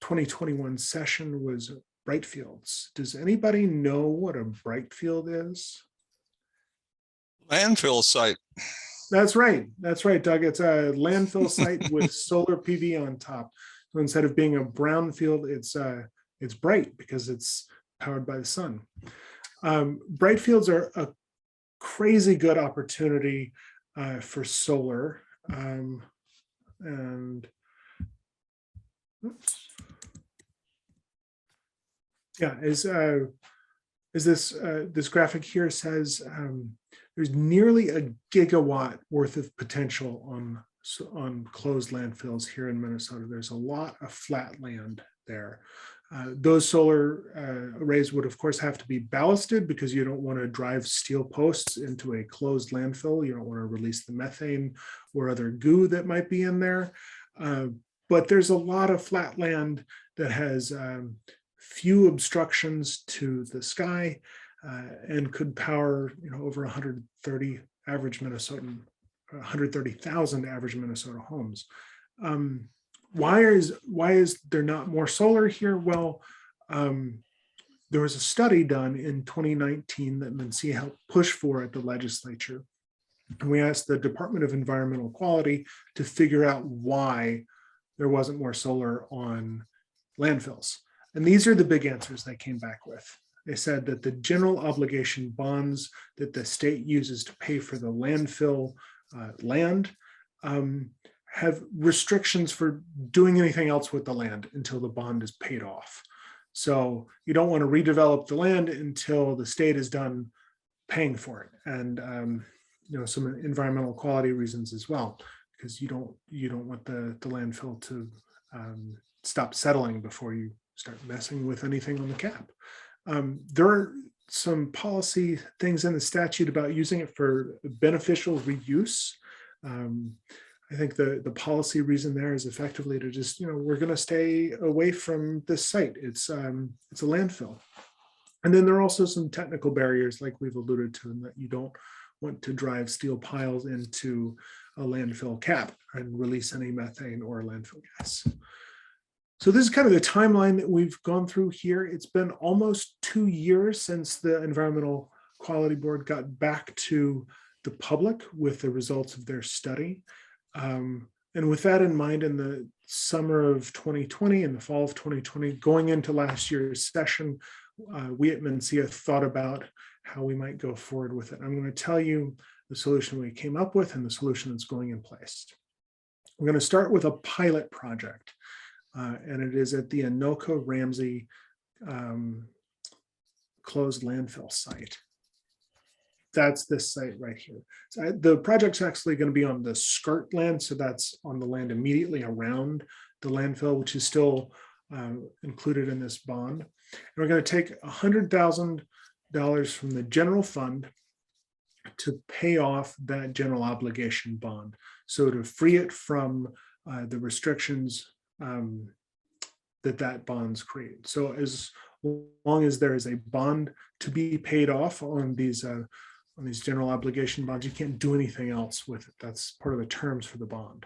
2021 session was Brightfields. Does anybody know what a Brightfield is? Landfill site. That's right, Doug. It's a landfill site with solar PV on top. So instead of being a brownfield, it's bright because it's powered by the sun. Brightfields are a crazy good opportunity for solar. And oops. Yeah, as this graphic here says, there's nearly a gigawatt worth of potential on closed landfills here in Minnesota. There's a lot of flat land there. Those solar arrays would, of course, have to be ballasted because you don't want to drive steel posts into a closed landfill. You don't want to release the methane or other goo that might be in there. But there's a lot of flat land that has few obstructions to the sky and could power, over 130,000 average Minnesota homes. Why is there not more solar here? Well, there was a study done in 2019 that MnSEIA helped push for at the legislature. And we asked the Department of Environmental Quality to figure out why there wasn't more solar on landfills. And these are the big answers they came back with. They said that the general obligation bonds that the state uses to pay for the landfill land have restrictions for doing anything else with the land until the bond is paid off. So you don't want to redevelop the land until the state is done paying for it. And some environmental quality reasons as well, because you don't want the landfill to stop settling before you start messing with anything on the cap. There are some policy things in the statute about using it for beneficial reuse. I think the policy reason there is effectively to just, we're going to stay away from this site. It's a landfill. And then there are also some technical barriers, like we've alluded to, in that you don't want to drive steel piles into a landfill cap and release any methane or landfill gas. So this is kind of the timeline that we've gone through here. It's been almost 2 years since the Environmental Quality Board got back to the public with the results of their study. And with that in mind, in the summer of 2020 and the fall of 2020, going into last year's session, we at MnSEIA thought about how we might go forward with it. I'm going to tell you the solution we came up with and the solution that's going in place. We're going to start with a pilot project, and it is at the Anoka Ramsey closed landfill site. That's this site right here. So the project's actually going to be on the skirt land, so that's on the land immediately around the landfill, which is still included in this bond. And we're going to take $100,000 from the general fund to pay off that general obligation bond. So to free it from the restrictions that bond's create. So as long as there is a bond to be paid off on these general obligation bonds, you can't do anything else with it. That's part of the terms for the bond.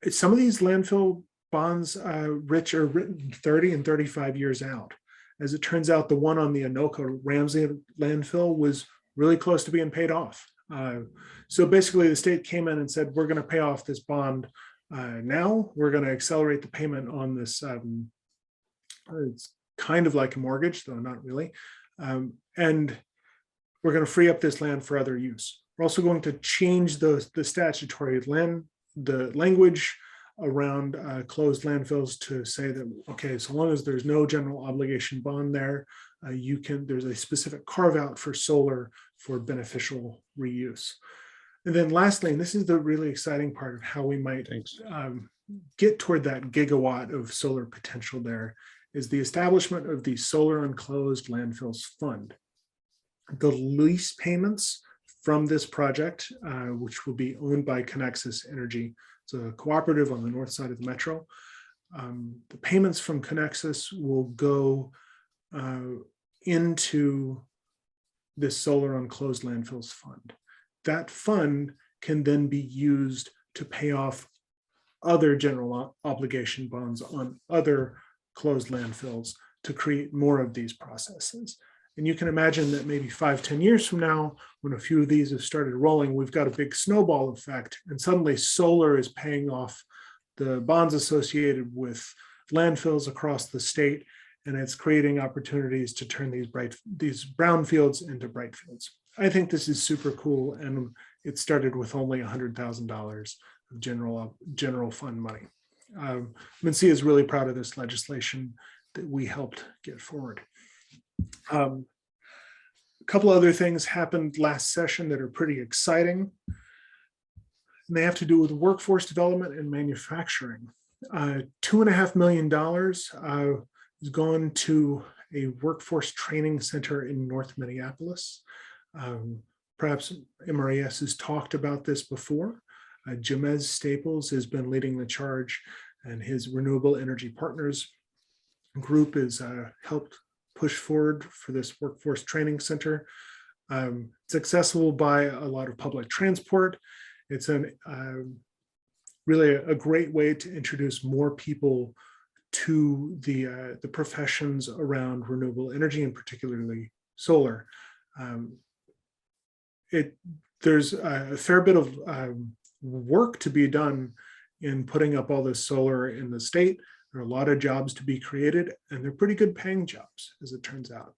Some of these landfill bonds, Rich, are written 30 and 35 years out. As it turns out, the one on the Anoka Ramsey landfill was really close to being paid off. So basically the state came in and said, we're going to pay off this bond now. We're going to accelerate the payment on this. It's kind of like a mortgage, though not really. And we're going to free up this land for other use. We're also going to change the statutory the language around closed landfills to say that, okay, so long as there's no general obligation bond there, there's a specific carve out for solar for beneficial reuse. And then lastly, and this is the really exciting part of how we might get toward that gigawatt of solar potential there, is the establishment of the Solar Enclosed Landfills Fund. The lease payments from this project, which will be owned by Connexus Energy, it's a cooperative on the north side of the metro. The payments from Connexus will go into this Solar Enclosed Landfills Fund. That fund can then be used to pay off other general obligation bonds on other closed landfills to create more of these processes. And you can imagine that maybe 5-10 years from now, when a few of these have started rolling, we've got a big snowball effect, and suddenly solar is paying off the bonds associated with landfills across the state, and it's creating opportunities to turn these brownfields into Brightfields. I think this is super cool, and it started with only $100,000 of general fund money. MnSEIA is really proud of this legislation that we helped get forward. A couple other things happened last session that are pretty exciting, and they have to do with workforce development and manufacturing. $2.5 million has gone to a workforce training center in North Minneapolis. Perhaps MRES has talked about this before. Jamez Staples has been leading the charge, and his Renewable Energy Partners group has helped push forward for this workforce training center. It's accessible by a lot of public transport. It's really a great way to introduce more people to the professions around renewable energy, and particularly solar. There's a fair bit of work to be done in putting up all this solar in the state. There are a lot of jobs to be created, and they're pretty good paying jobs, as it turns out.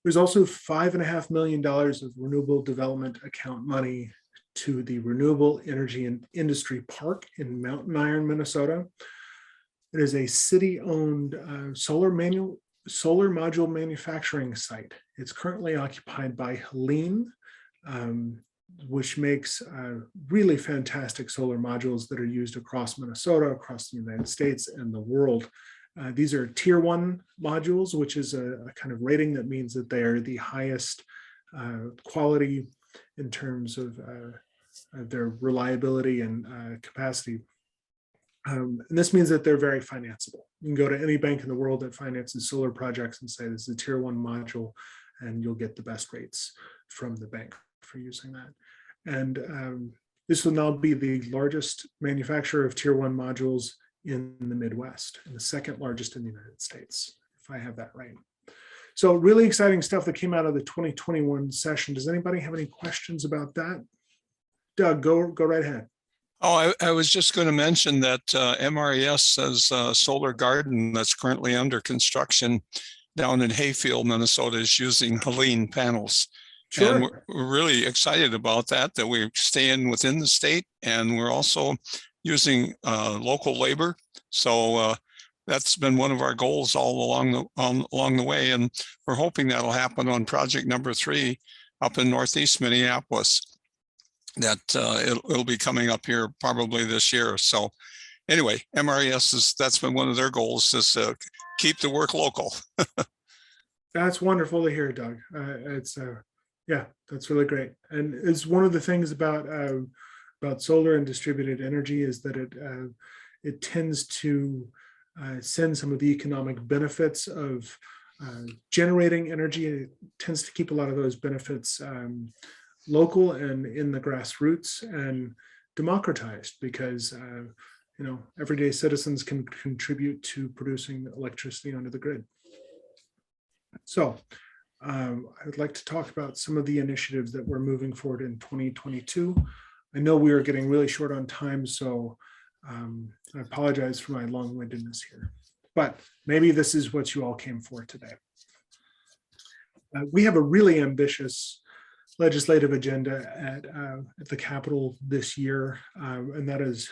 There's also $5.5 million of renewable development account money to the Renewable Energy and Industry Park in Mountain Iron, Minnesota. It is a city-owned solar module manufacturing site. It's currently occupied by Helene, which makes really fantastic solar modules that are used across Minnesota, across the United States, and the world. These are tier 1 modules, which is a kind of rating that means that they are the highest quality in terms of their reliability and capacity. And this means that they're very financeable. You can go to any bank in the world that finances solar projects and say this is a tier 1 module, and you'll get the best rates from the bank for using that. And This will now be the largest manufacturer of tier 1 modules in the Midwest and the second largest in the United States, if I have that right. So really exciting stuff that came out of the 2021 session. Does anybody have any questions about that? Doug, go right ahead. Oh, I was just going to mention that MRES has a solar garden that's currently under construction down in Hayfield, Minnesota, is using Helene panels. Sure. And we're really excited about that we're staying within the state, and we're also using local labor. So that's been one of our goals all along the way. And we're hoping that'll happen on project number 3 up in Northeast Minneapolis. That it'll be coming up here probably this year. So anyway, MRES that's been one of their goals, is to keep the work local. That's wonderful to hear, Doug. Yeah, that's really great. And it's one of the things about solar and distributed energy is that it tends to send some of the economic benefits of generating energy. It tends to keep a lot of those benefits local and in the grassroots and democratized, because everyday citizens can contribute to producing electricity onto the grid. So I would like to talk about some of the initiatives that we're moving forward in 2022. I know we are getting really short on time, so I apologize for my long-windedness here, but maybe this is what you all came for today. We have a really ambitious legislative agenda at the Capitol this year, and that is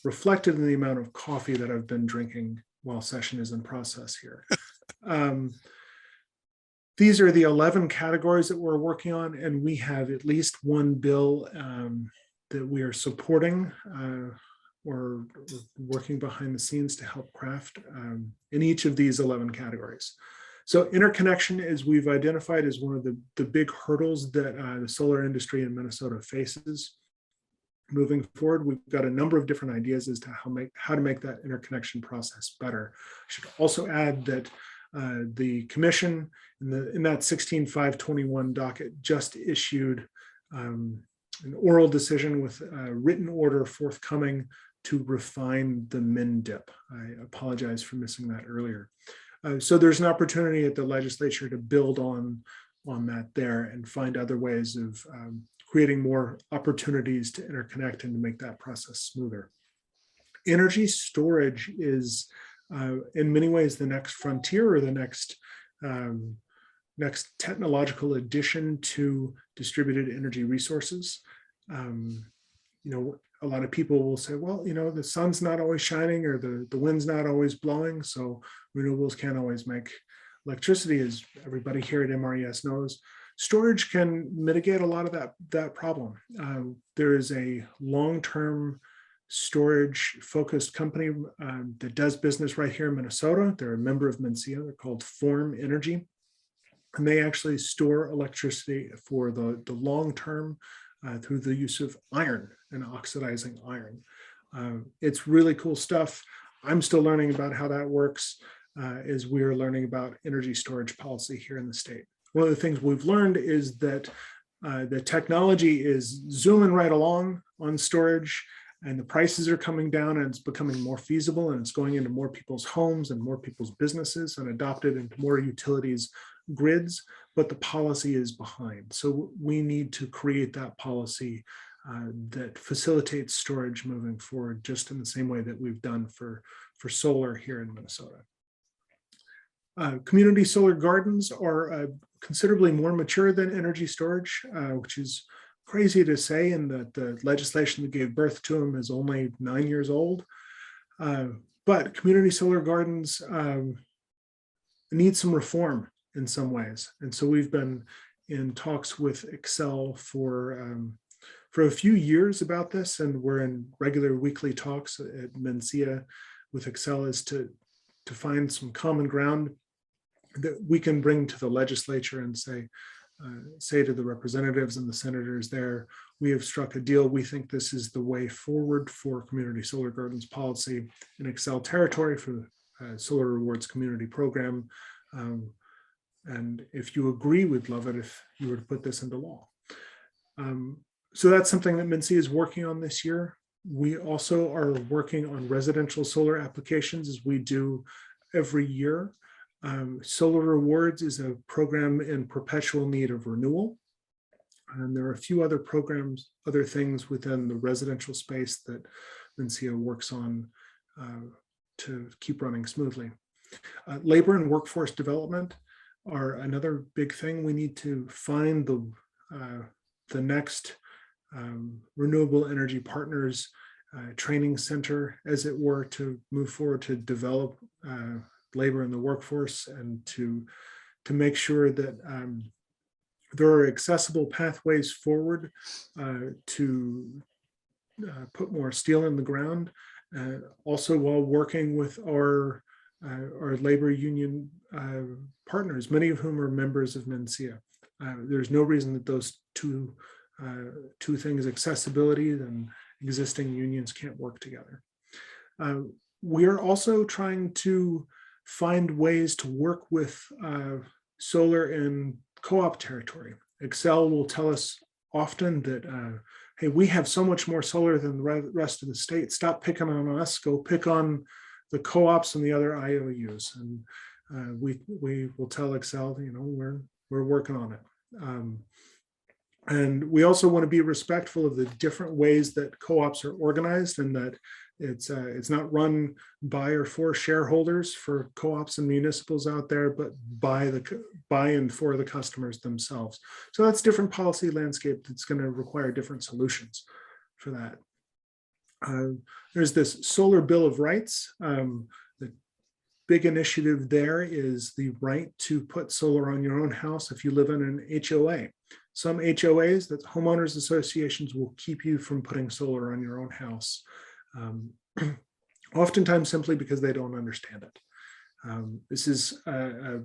reflected in the amount of coffee that I've been drinking while session is in process here. These are the 11 categories that we're working on, and we have at least one bill that we are supporting or working behind the scenes to help craft in each of these 11 categories. So interconnection, as we've identified, is one of the big hurdles that the solar industry in Minnesota faces. Moving forward, we've got a number of different ideas as to how to make that interconnection process better. I should also add that the commission in that 16.521 docket just issued an oral decision with a written order forthcoming to refine the MnDIP. I apologize for missing that earlier. So there's an opportunity at the legislature to build on that there and find other ways of creating more opportunities to interconnect and to make that process smoother. Energy storage is in many ways the next frontier, or the next technological addition to distributed energy resources. A lot of people will say, well, the sun's not always shining, or the wind's not always blowing, so renewables can't always make electricity, as everybody here at MRES knows. Storage can mitigate a lot of that problem. There is a long-term storage focused company that does business right here in Minnesota. They're a member of MnSEIA. They're called Form Energy, and they actually store electricity for the long term through the use of iron and oxidizing iron. It's really cool stuff. I'm still learning about how that works as we're learning about energy storage policy here in the state. One of the things we've learned is that the technology is zooming right along on storage, and the prices are coming down, and it's becoming more feasible, and it's going into more people's homes and more people's businesses and adopted into more utilities grids, but the policy is behind. So we need to create that policy that facilitates storage moving forward, just in the same way that we've done for solar here in Minnesota. Community solar gardens are considerably more mature than energy storage, which is crazy to say, and that the legislation that gave birth to them is only 9 years old. But community solar gardens need some reform in some ways. And so we've been in talks with Excel for a few years about this, and we're in regular weekly talks at MnSEIA with Excel as to find some common ground that we can bring to the legislature and say to the representatives and the senators there, we have struck a deal. We think this is the way forward for community solar gardens policy in Excel territory for the Solar Rewards Community Program. And if you agree, we'd love it if you were to put this into law. So that's something that MnSEIA is working on this year. We also are working on residential solar applications as we do every year. Solar Rewards is a program in perpetual need of renewal. And there are a few other programs, other things within the residential space that MnSEIA works on to keep running smoothly. Labor and workforce development are another big thing. We need to find the next renewable energy partners training center, as it were, to move forward to develop labor in the workforce and to make sure that there are accessible pathways forward to put more steel in the ground. Also, while working with our labor union partners, many of whom are members of MnSEIA. There's no reason that those two things, accessibility and existing unions, can't work together. We are also trying to find ways to work with solar in co-op territory. Excel will tell us often that, hey, we have so much more solar than the rest of the state. Stop picking on us, go pick on the co-ops and the other IOUs. And we will tell Excel, you know, we're working on it. And we also want to be respectful of the different ways that co-ops are organized, and that it's not run by or for shareholders for co-ops and municipals out there, but by and for the customers themselves. So that's different policy landscape that's going to require different solutions for that. There's this solar bill of rights. The big initiative there is the right to put solar on your own house if you live in an HOA. Some HOAs, that's homeowners associations, will keep you from putting solar on your own house. Oftentimes simply because they don't understand it. This is a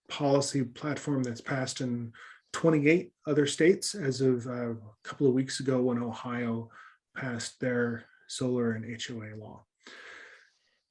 policy platform that's passed in 28 other states as of a couple of weeks ago, when Ohio passed their solar and HOA law.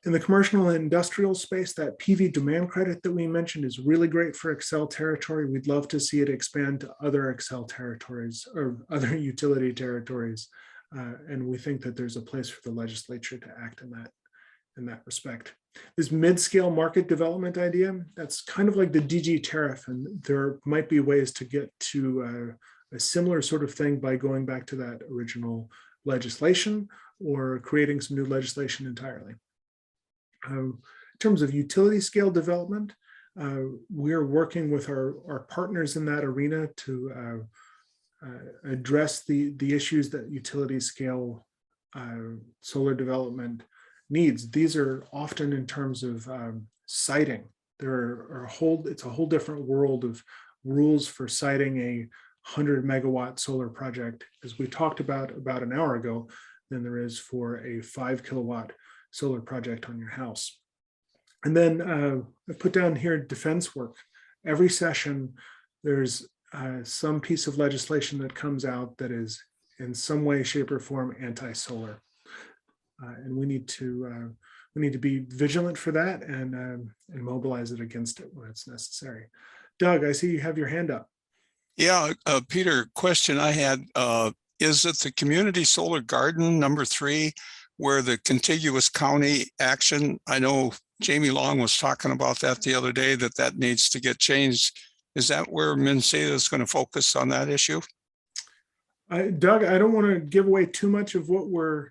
In the commercial and industrial space, that PV demand credit that we mentioned is really great for Excel territory. We'd love to see it expand to other Excel territories or other utility territories. And we think that there's a place for the legislature to act in that respect. This mid-scale market development idea, that's kind of like the DG tariff, and there might be ways to get to a similar sort of thing by going back to that original legislation or creating some new legislation entirely. In terms of utility scale development, we're working with our partners in that arena to address the issues that utility scale solar development needs. These are often in terms of siting. It's a whole different world of rules for siting a 100 megawatt solar project, as we talked about an hour ago, than there is for a 5 kilowatt solar project on your house. And then I put down here defense work. Every session, there's some piece of legislation that comes out that is in some way, shape, or form anti-solar. And we need to be vigilant for that and mobilize it against it when it's necessary. Doug, I see you have your hand up. Yeah, Peter, question I had, is it the community solar garden number 3, where the contiguous county action? I know Jamie Long was talking about that the other day, that needs to get changed. Is that where MnSEIA is going to focus on that issue? Doug, I don't want to give away too much of what we're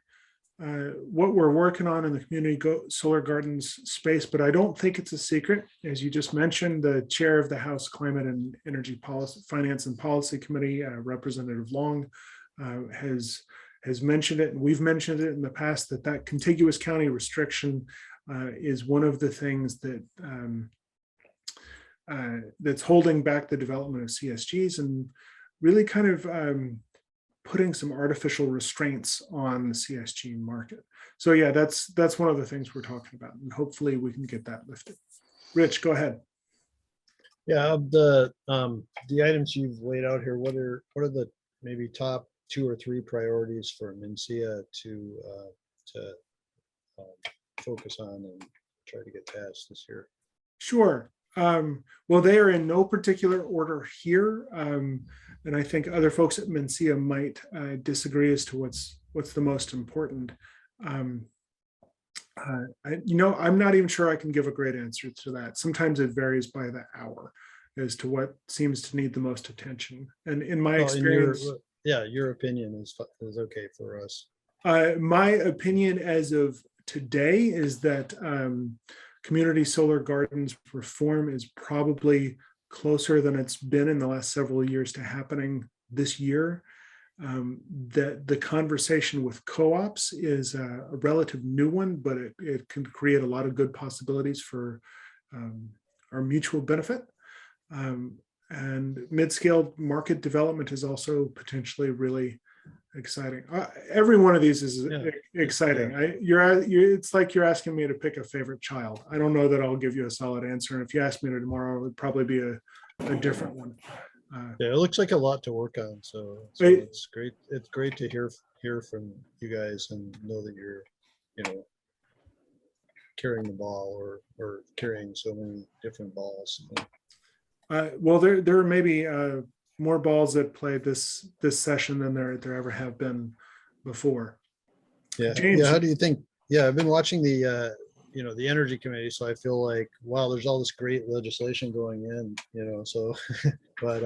working on in the community solar gardens space, but I don't think it's a secret. As you just mentioned, the chair of the House Climate and Energy Policy, Finance and Policy Committee, Representative Long, has mentioned it, and we've mentioned it in the past, that contiguous county restriction is one of the things that that's holding back the development of CSGs and really kind of putting some artificial restraints on the CSG market. So yeah, that's one of the things we're talking about, and hopefully we can get that lifted. Rich, go ahead. Yeah, of the items you've laid out here, what are the maybe top 2 or 3 priorities for MnSEIA to focus on and try to get passed this year? Sure. Well, they are in no particular order here. And I think other folks at MnSEIA might disagree as to what's the most important. I'm not even sure I can give a great answer to that. Sometimes it varies by the hour as to what seems to need the most attention. And in my experience, your opinion is okay for us. my opinion as of today is that community solar gardens reform is probably closer than it's been in the last several years to happening this year. That the conversation with co-ops is a relative new one, but it can create a lot of good possibilities for our mutual benefit. And mid-scale market development is also potentially really exciting. Every one of these is exciting. It's like you're asking me to pick a favorite child. I don't know that I'll give you a solid answer. And if you ask me tomorrow, it would probably be a different one. It looks like a lot to work on. So it's great. It's great to hear from you guys and know that you're, carrying the ball or carrying so many different balls. Well, there are maybe more balls that played this session than there ever have been before. Yeah. James, Yeah. How do you think? Yeah, I've been watching the the energy committee, so I feel like, wow, there's all this great legislation going in, so but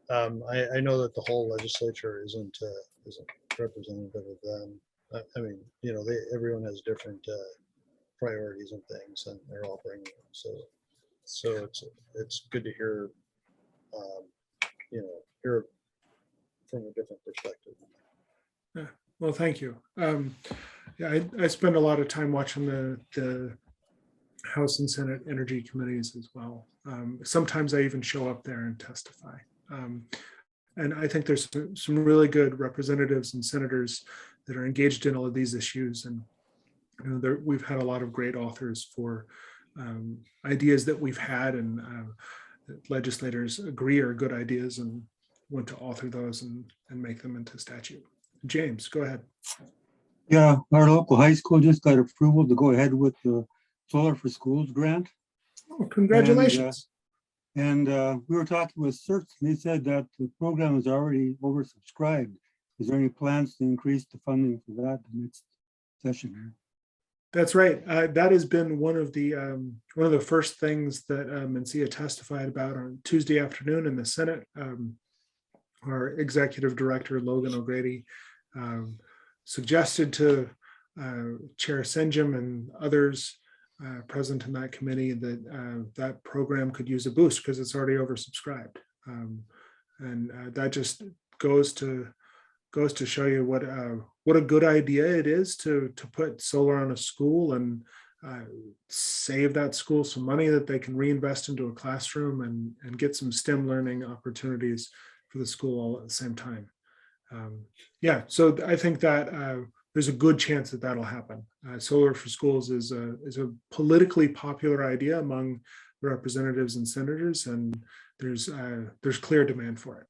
I know that the whole legislature isn't representative of them. I mean, everyone has different priorities and things, and they're all bringing them. So it's good to hear, hear from a different perspective. Yeah. Well, thank you. Yeah, I spend a lot of time watching the House and Senate energy committees as well. Sometimes I even show up there and testify. And I think there's some really good representatives and senators that are engaged in all of these issues. And we've had a lot of great authors for ideas that we've had, and legislators agree are good ideas and want to author those and make them into statute. James, go ahead. Yeah, our local high school just got approval to go ahead with the Solar for Schools grant. Oh, congratulations. And we were talking with CERTS, and they said that the program is already oversubscribed. Is there any plans to increase the funding for that the next session? That's right. That has been one of the first things that MnSEIA testified about on Tuesday afternoon in the Senate. Our executive director, Logan O'Grady, suggested to Chair Senjum and others present in that committee that that program could use a boost because it's already oversubscribed. And that just goes to show you what a good idea it is to put solar on a school and save that school some money that they can reinvest into a classroom and get some STEM learning opportunities for the school all at the same time. Yeah, so I think that there's a good chance that that'll happen. Solar for Schools is a politically popular idea among representatives and senators, and there's clear demand for it.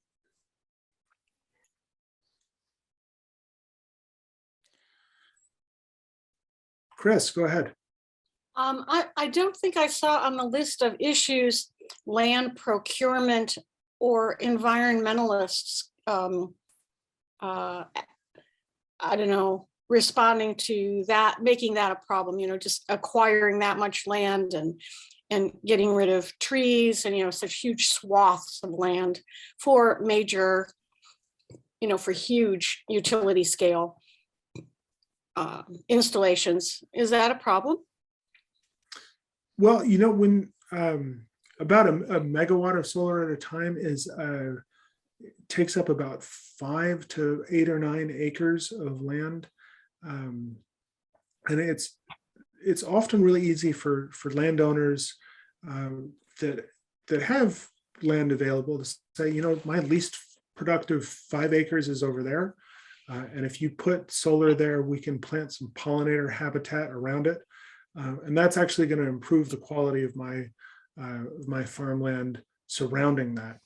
Chris, go ahead. I don't think I saw on the list of issues land procurement or environmentalists, I don't know, responding to that, making that a problem, just acquiring that much land and getting rid of trees and, such huge swaths of land for major, for huge utility scale installations. Is that a problem? Well, when about a megawatt of solar at a time takes up about 5 to 8 or 9 acres of land, and it's often really easy for landowners that have land available to say, my least productive 5 acres is over there. And if you put solar there, we can plant some pollinator habitat around it. And that's actually going to improve the quality of my farmland surrounding that.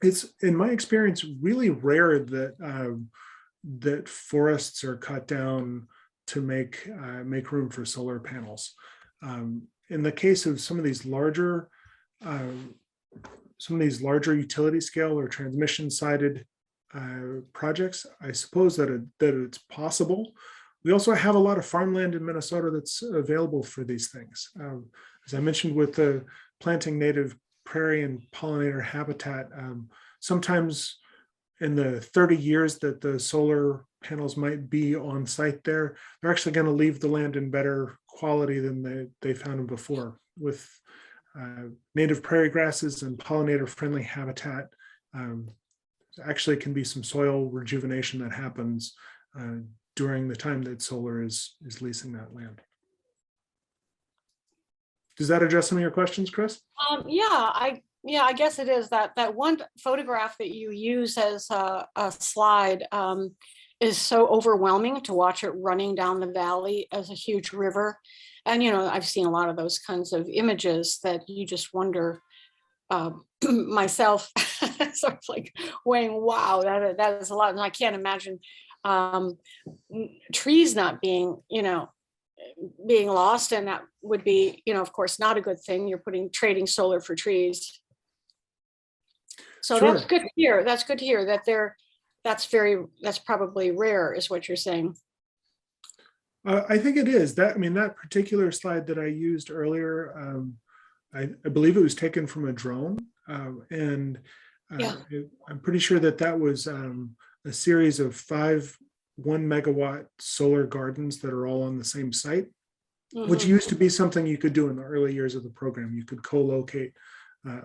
It's, in my experience, really rare that forests are cut down to make room for solar panels. In the case of some of these larger some of these larger utility scale or transmission sided projects, I suppose that it's possible. We also have a lot of farmland in Minnesota that's available for these things. As I mentioned, with the planting native prairie and pollinator habitat, sometimes in the 30 years that the solar panels might be on site there, they're actually going to leave the land in better quality than they found them before. With native prairie grasses and pollinator friendly habitat, actually can be some soil rejuvenation that happens during the time that solar is leasing that land. Does that address some of your questions, Chris? Yeah, I guess it is that one photograph that you use as a slide is so overwhelming to watch it running down the valley as a huge river. And, you know, I've seen a lot of those kinds of images that you just wonder, myself, sort of like weighing, wow, that is a lot. And I can't imagine trees not being, being lost. And that would be, of course, not a good thing. You're trading solar for trees. So Sure. That's good to hear. That's good to hear that that's probably rare is what you're saying. I think it is. That particular slide that I used earlier, I believe it was taken from a drone. And I'm pretty sure that was a series of 5 1-megawatt solar gardens that are all on the same site, which used to be something you could do in the early years of the program. You could co-locate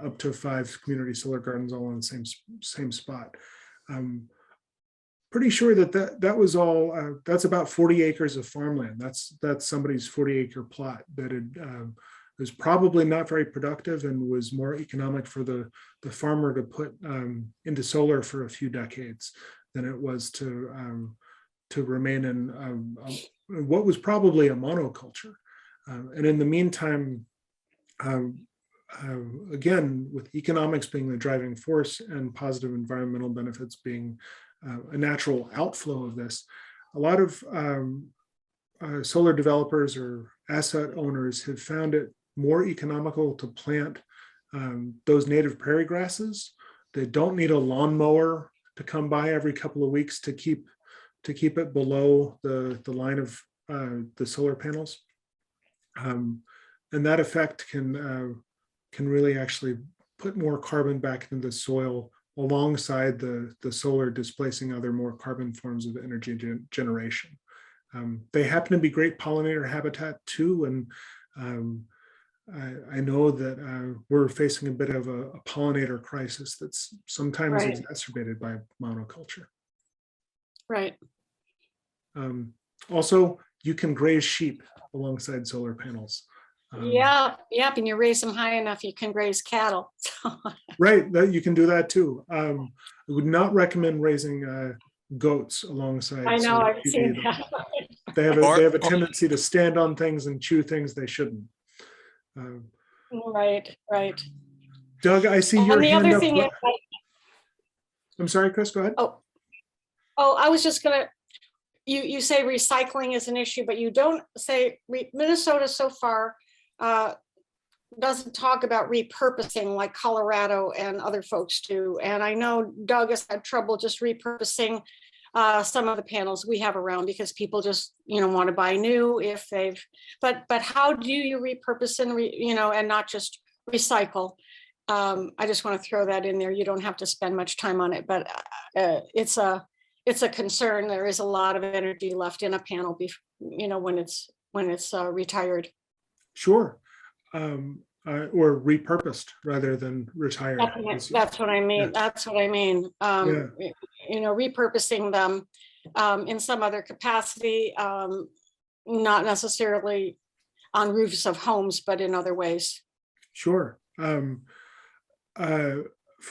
up to 5 community solar gardens all on the same spot. Pretty sure that was all. That's about 40 acres of farmland. That's somebody's 40-acre plot that was probably not very productive and was more economic for the farmer to put into solar for a few decades than it was to remain in what was probably a monoculture. And in the meantime, again, with economics being the driving force and positive environmental benefits being a natural outflow of this, a lot of solar developers or asset owners have found it more economical to plant those native prairie grasses. They don't need a lawnmower to come by every couple of weeks to keep it below the line of the solar panels. And that effect can really actually put more carbon back into the soil alongside the solar displacing other more carbon forms of energy generation. They happen to be great pollinator habitat too. And I know that we're facing a bit of a pollinator crisis that's sometimes exacerbated by monoculture. Right. Also, you can graze sheep alongside solar panels. Yep. And you raise them high enough, you can graze cattle. Right, that you can do that too. I would not recommend raising goats alongside. I know, I've seen that. They have a tendency to stand on things and chew things they shouldn't. Right. Doug, I see your and the hand other up. thing is, I'm sorry, Chris, go ahead. Oh, I was just gonna. You say recycling is an issue, but you don't say Minnesota so far doesn't talk about repurposing like Colorado and other folks do. And I know Doug has had trouble just repurposing some of the panels we have around because people just want to buy new if they've. But how do you repurpose and and not just recycle? I just want to throw that in there. You don't have to spend much time on it, but it's a concern. There is a lot of energy left in a panel, when it's retired. Sure, or repurposed rather than retired. That's what I mean. Yeah. That's what I mean. Repurposing them in some other capacity, not necessarily on roofs of homes, but in other ways. Sure. From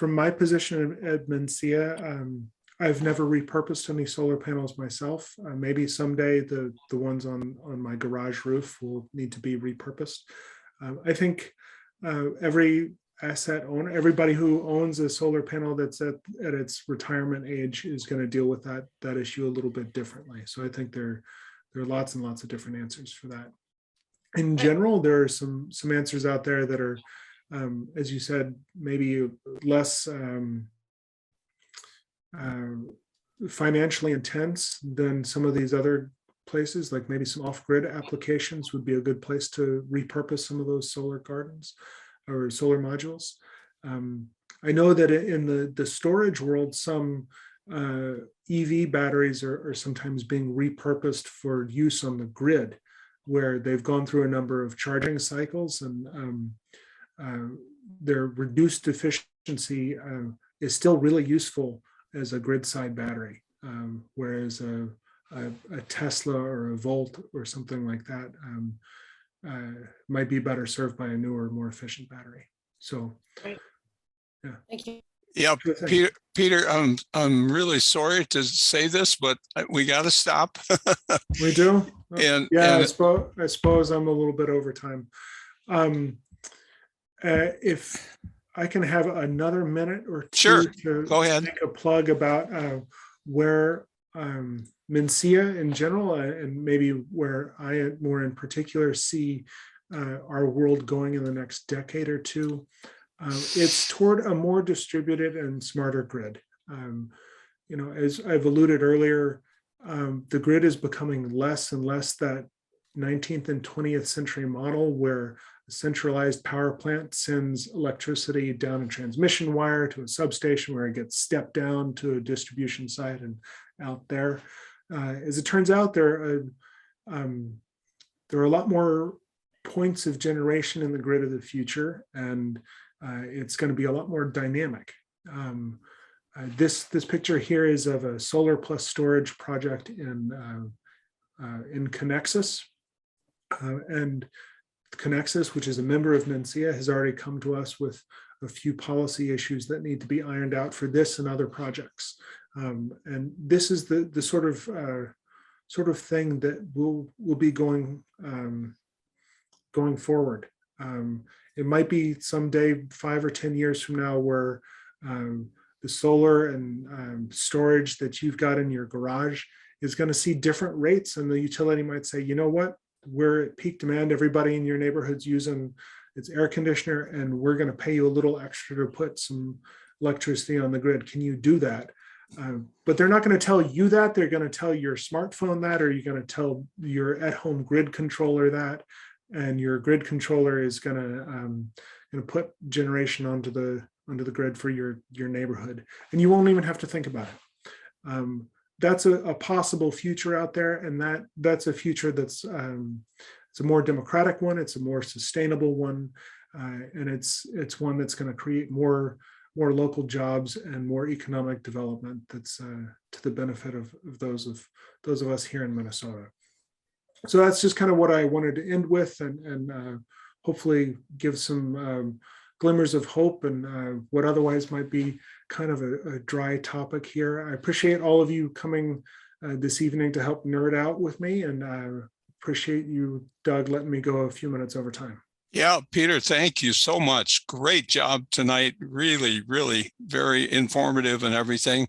my position at MnSEIA, I've never repurposed any solar panels myself. Maybe someday the ones on my garage roof will need to be repurposed. I think every asset owner, everybody who owns a solar panel that's at its retirement age is going to deal with that issue a little bit differently. So I think there are lots and lots of different answers for that. In general, there are some answers out there that are as you said, maybe less financially intense than some of these other places, like maybe some off-grid applications would be a good place to repurpose some of those solar gardens or solar modules. I know that in the storage world, some EV batteries are sometimes being repurposed for use on the grid, where they've gone through a number of charging cycles, and their reduced efficiency is still really useful as a grid side battery, whereas a Tesla or a Volt or something like that might be better served by a newer, more efficient battery. So, Great. yeah. Thank you. Yeah, Sure thing. Peter, I'm really sorry to say this, but we got to stop. We do? And- yeah, and- I suppose I'm a little bit over time. If I can have another minute or two Sure, to go ahead. make a plug about where MnSEIA in general, and maybe where I more in particular see our world going in the next decade or two. It's toward a more distributed and smarter grid. As I've alluded earlier, the grid is becoming less and less that 19th and 20th century model where a centralized power plant sends electricity down a transmission wire to a substation where it gets stepped down to a distribution site and out there. As it turns out, there are a lot more points of generation in the grid of the future, and it's going to be a lot more dynamic. This picture here is of a solar plus storage project in Connexus, and Connexus, which is a member of MnSEIA, has already come to us with a few policy issues that need to be ironed out for this and other projects. And this is the sort of thing that will be going forward. It might be someday 5 or 10 years from now where the solar and storage that you've got in your garage is going to see different rates, and the utility might say, you know what, we're at peak demand, everybody in your neighborhood's using its air conditioner, and we're going to pay you a little extra to put some electricity on the grid. Can you do that? But they're not going to tell you that. They're going to tell your smartphone that, or you're going to tell your at-home grid controller that, and your grid controller is going to put generation onto the grid for your neighborhood, and you won't even have to think about it. That's a possible future out there, and that's a future that's it's a more democratic one, it's a more sustainable one, and it's one that's going to create more local jobs and more economic development that's to the benefit of those of us here in Minnesota. So that's just kind of what I wanted to end with, and hopefully give some glimmers of hope and what otherwise might be kind of a dry topic here. I appreciate all of you coming this evening to help nerd out with me, and I appreciate you, Doug, letting me go a few minutes over time. Yeah, Peter, thank you so much. Great job tonight. Really, really very informative and everything.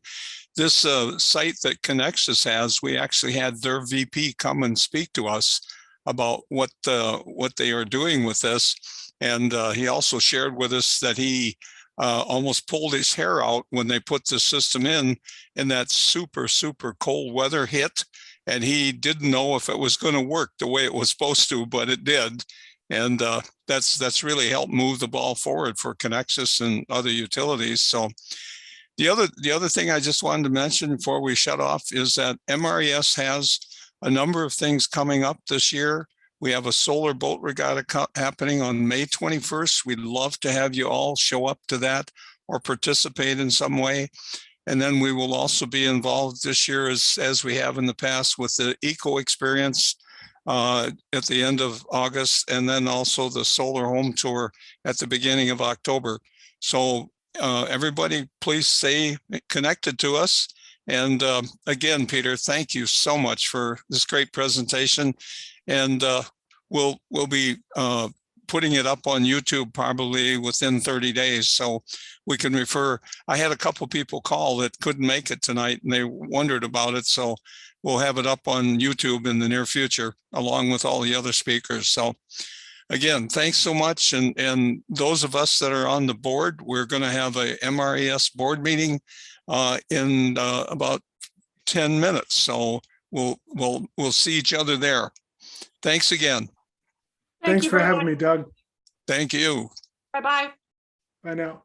This site that Connexus has, we actually had their VP come and speak to us about what they are doing with this. And he also shared with us that he almost pulled his hair out when they put the system in, and that super, super cold weather hit. And he didn't know if it was going to work the way it was supposed to, but it did. And that's really helped move the ball forward for Connexus and other utilities. So the other thing I just wanted to mention before we shut off is that MRES has a number of things coming up this year. We have a solar boat regatta happening on May 21st. We'd love to have you all show up to that or participate in some way. And then we will also be involved this year, as we have in the past, with the Eco Experience at the end of August, and then also the Solar Home Tour at the beginning of October. So everybody, please stay connected to us. And again, Peter, thank you so much for this great presentation. And we'll be putting it up on YouTube probably within 30 days. So we can refer. I had a couple people call that couldn't make it tonight, and they wondered about it. So we'll have it up on YouTube in the near future, along with all the other speakers. So again, thanks so much. And those of us that are on the board, we're going to have a MRES board meeting in about 10 minutes. So we'll see each other there. Thanks again. Thank Thanks you for very having much. me, Doug. Thank you. Bye-bye. Bye now.